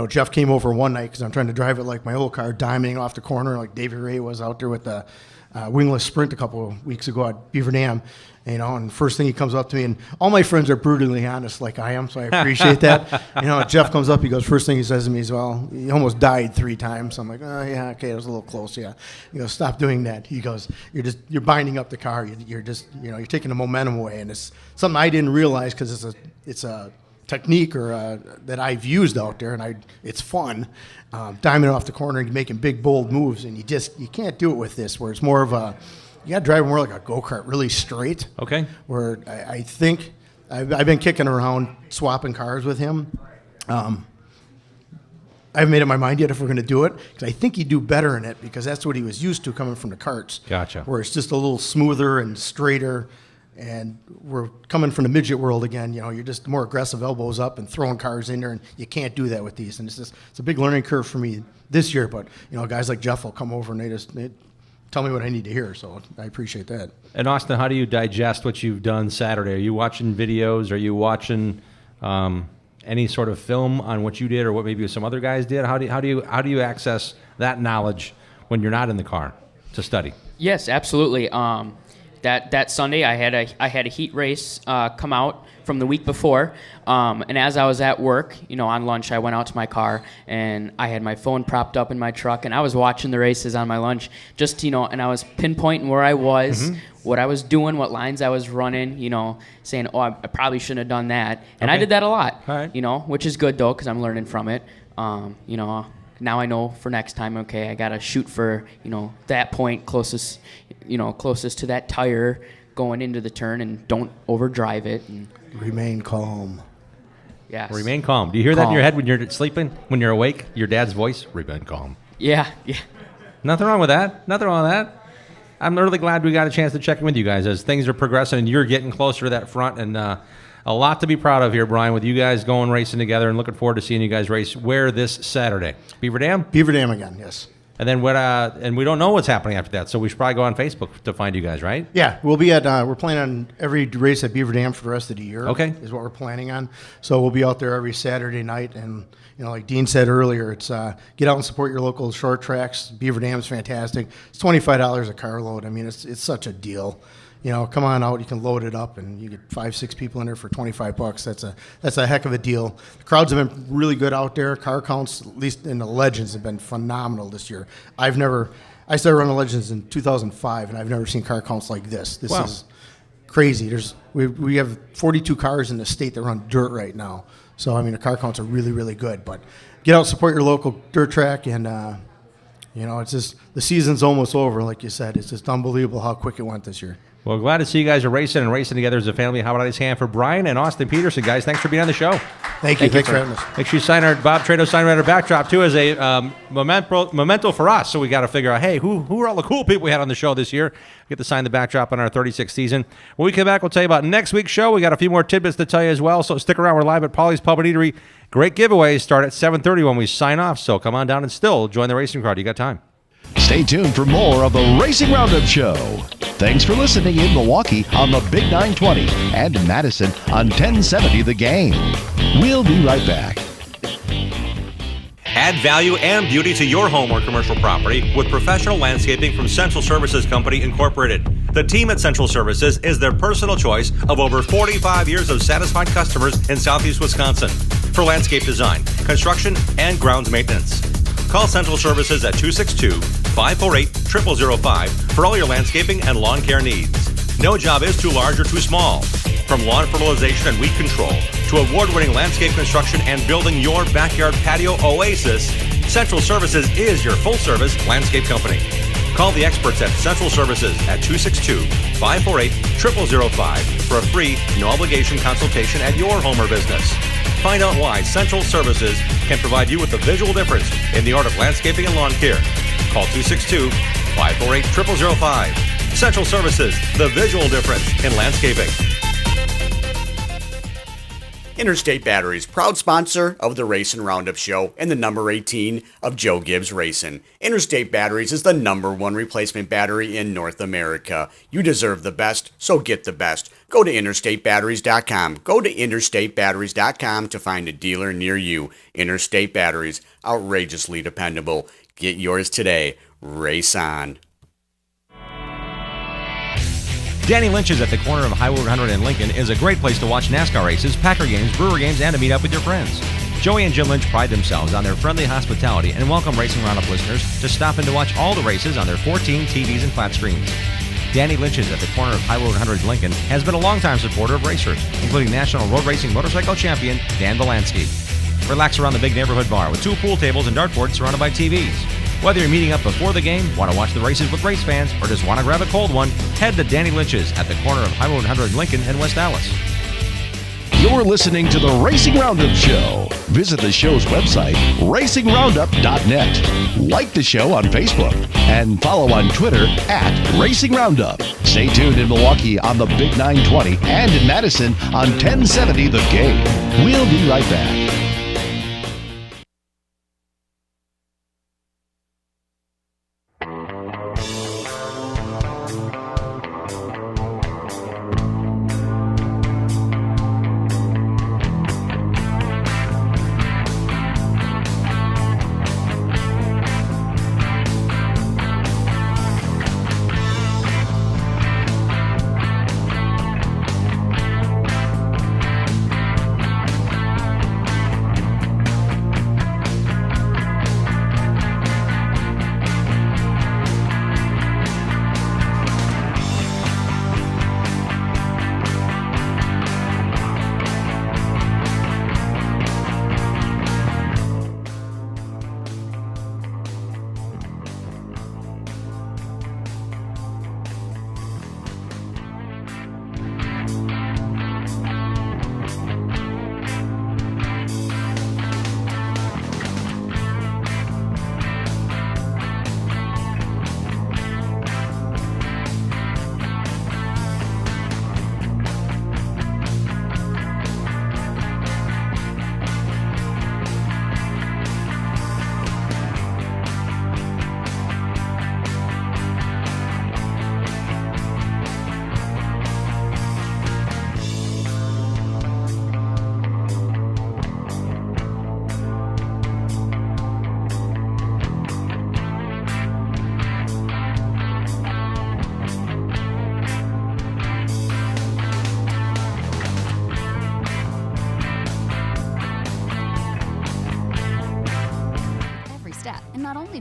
S15: Jeff came over one night because I'm trying to drive it like my old car, diamonding off the corner like Davey Ray was out there with the wingless sprint a couple of weeks ago at Beaver Dam. And first thing he comes up to me, and all my friends are brutally honest like I am, so I appreciate that. Jeff comes up, he goes, first thing he says to me is, well, he almost died 3 times. I'm like, oh, yeah, okay, it was a little close, yeah. He goes, stop doing that. He goes, you're binding up the car. You're just, you're taking the momentum away. And it's something I didn't realize because it's a technique or that I've used out there, and it's fun. Diamond off the corner and making big, bold moves, and you can't do it with this, where it's more of you got to drive more like a go-kart, really straight.
S1: Okay.
S15: Where I think I've been kicking around swapping cars with him. I haven't made up my mind yet if we're going to do it, because I think he'd do better in it, because that's what he was used to coming from the karts.
S1: Gotcha.
S15: Where it's just a little smoother and straighter, and we're coming from the midget world again. You're just more aggressive, elbows up and throwing cars in there, and you can't do that with these. And it's a big learning curve for me this year, but guys like Jeff will come over and they tell me what I need to hear, so I appreciate that.
S1: And Austin, how do you digest what you've done Saturday? Are you watching videos? Are you watching any sort of film on what you did or what maybe some other guys did? How do you access that knowledge when you're not in the car to study?
S16: Yes, absolutely. That Sunday I had a heat race come out from the week before, and as I was at work, on lunch, I went out to my car and I had my phone propped up in my truck and I was watching the races on my lunch, just and I was pinpointing where I was, what I was doing, what lines I was running, saying, oh, I probably shouldn't have done that, and I did that a lot,
S1: right.
S16: Which is good though because I'm learning from it. Now I know for next time, okay, I gotta shoot for that point closest to that tire going into the turn, and don't overdrive it. And
S15: remain calm.
S16: Yes.
S1: Remain calm. Do you hear that in your head when you're sleeping? When you're awake, your dad's voice, remain calm.
S16: Yeah.
S1: Nothing wrong with that. I'm really glad we got a chance to check in with you guys as things are progressing and you're getting closer to that front, and a lot to be proud of here, Brian, with you guys going racing together, and looking forward to seeing you guys race where this Saturday? Beaver Dam?
S15: Beaver Dam again, yes.
S1: And then and we don't know what's happening after that, so we should probably go on Facebook to find you guys, right?
S15: Yeah, we'll be we're planning on every race at Beaver Dam for the rest of the year.
S1: Okay.
S15: Is what we're planning on. So we'll be out there every Saturday night, and like Dean said earlier, it's get out and support your local short tracks. Beaver Dam's fantastic. It's $25 a carload. I mean, it's such a deal. Come on out. You can load it up, and you get 5-6 people in there for $25. That's a heck of a deal. The crowds have been really good out there. Car counts, at least in the Legends, have been phenomenal this year. I started running Legends in 2005, and I've never seen car counts like this. This is crazy. We have 42 cars in the state that run dirt right now. So the car counts are really, really good. But get out, support your local dirt track, and it's just the season's almost over. Like you said, it's just unbelievable how quick it went this year.
S1: Well, glad to see you guys are racing together as a family. How about a nice hand for Brian and Austin Peterson, guys? Thanks for being on the show.
S15: Thanks for having us.
S1: Make sure you sign our Bob Trado Sign Rider backdrop, too, as a memento for us. So we got to figure out, hey, who are all the cool people we had on the show this year? Get to sign the backdrop on our 36th season. When we come back, we'll tell you about next week's show. We got a few more tidbits to tell you as well, so stick around. We're live at Paulies Pub and Eatery. Great giveaways start at 7:30 when we sign off, so come on down and still join the racing crowd. You got time.
S2: Stay tuned for more of the Racing Roundup Show. Thanks for listening in Milwaukee on the Big 920 and in Madison on 1070 The Game. We'll be right back.
S3: Add value and beauty to your home or commercial property with professional landscaping from Central Services Company Incorporated. The team at Central Services is their personal choice of over 45 years of satisfied customers in Southeast Wisconsin for landscape design, construction, and grounds maintenance. Call Central Services at 262-548-0005 for all your landscaping and lawn care needs. No job is too large or too small. From lawn fertilization and weed control to award-winning landscape construction and building your backyard patio oasis, Central Services is your full-service landscape company. Call the experts at Central Services at 262-548-0005 for a free, no-obligation consultation at your home or business. Find out why Central Services can provide you with the visual difference in the art of landscaping and lawn care. Call 262-548-0005. Central Services, the visual difference in landscaping.
S17: Interstate Batteries, proud sponsor of the Racing Roundup Show and the number 18 of Joe Gibbs Racing. Interstate Batteries is the number one replacement battery in North America. You deserve the best, so get the best. Go to interstatebatteries.com. Go to interstatebatteries.com to find a dealer near you. Interstate Batteries, outrageously dependable. Get yours today. Race on.
S3: Danny Lynch's at the corner of Highway 100 and Lincoln is a great place to watch NASCAR races, Packer games, Brewer games, and to meet up with your friends. Joey and Jim Lynch pride themselves on their friendly hospitality and welcome Racing Roundup listeners to stop in to watch all the races on their 14 TVs and flat screens. Danny Lynch's at the corner of Highway 100 and Lincoln has been a longtime supporter of racers, including National Road Racing Motorcycle Champion Dan Volansky. Relax around the big neighborhood bar with 2 pool tables and dartboards surrounded by TVs. Whether you're meeting up before the game, want to watch the races with race fans, or just want to grab a cold one, head to Danny Lynch's at the corner of Highway 100 Lincoln and West Allis.
S2: You're listening to the Racing Roundup Show. Visit the show's website, racingroundup.net. Like the show on Facebook and follow on Twitter at Racing Roundup. Stay tuned in Milwaukee on the Big 920 and in Madison on 1070 The Game. We'll be right back.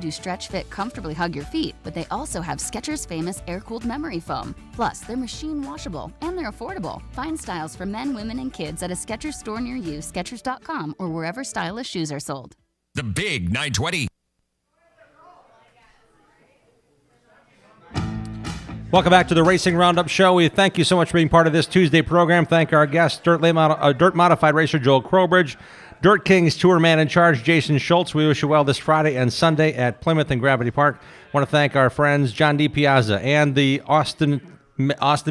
S18: Do Stretch Fit comfortably hug your feet, but they also have Skechers' famous air-cooled memory foam. Plus, they're machine washable and they're affordable. Find styles for men, women, and kids at a Skechers store near you, Skechers.com, or wherever stylish shoes are sold.
S9: The Big 920.
S3: Welcome back to the Racing Roundup Show. We thank you so much for being part of this Tuesday program. Thank our guests, Dirt Modified Racer Joel Crowbridge, Dirt Kings Tour Man in Charge Jason Schultz. We wish you well this Friday and Sunday at Plymouth and Gravity Park. I want to thank our friends John D. Piazza and the Austin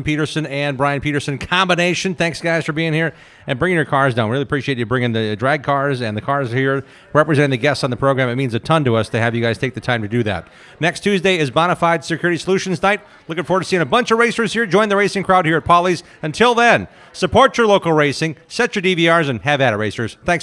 S3: Peterson and Brian Peterson combination. Thanks, guys, for being here and bringing your cars down. Really appreciate you bringing the drag cars and the cars here, representing the guests on the program. It means a ton to us to have you guys take the time to do that. Next Tuesday is Bonafide Security Solutions Night. Looking forward to seeing a bunch of racers here. Join the racing crowd here at Paulies. Until then, support your local racing, set your DVRs, and have at it, racers. Thanks.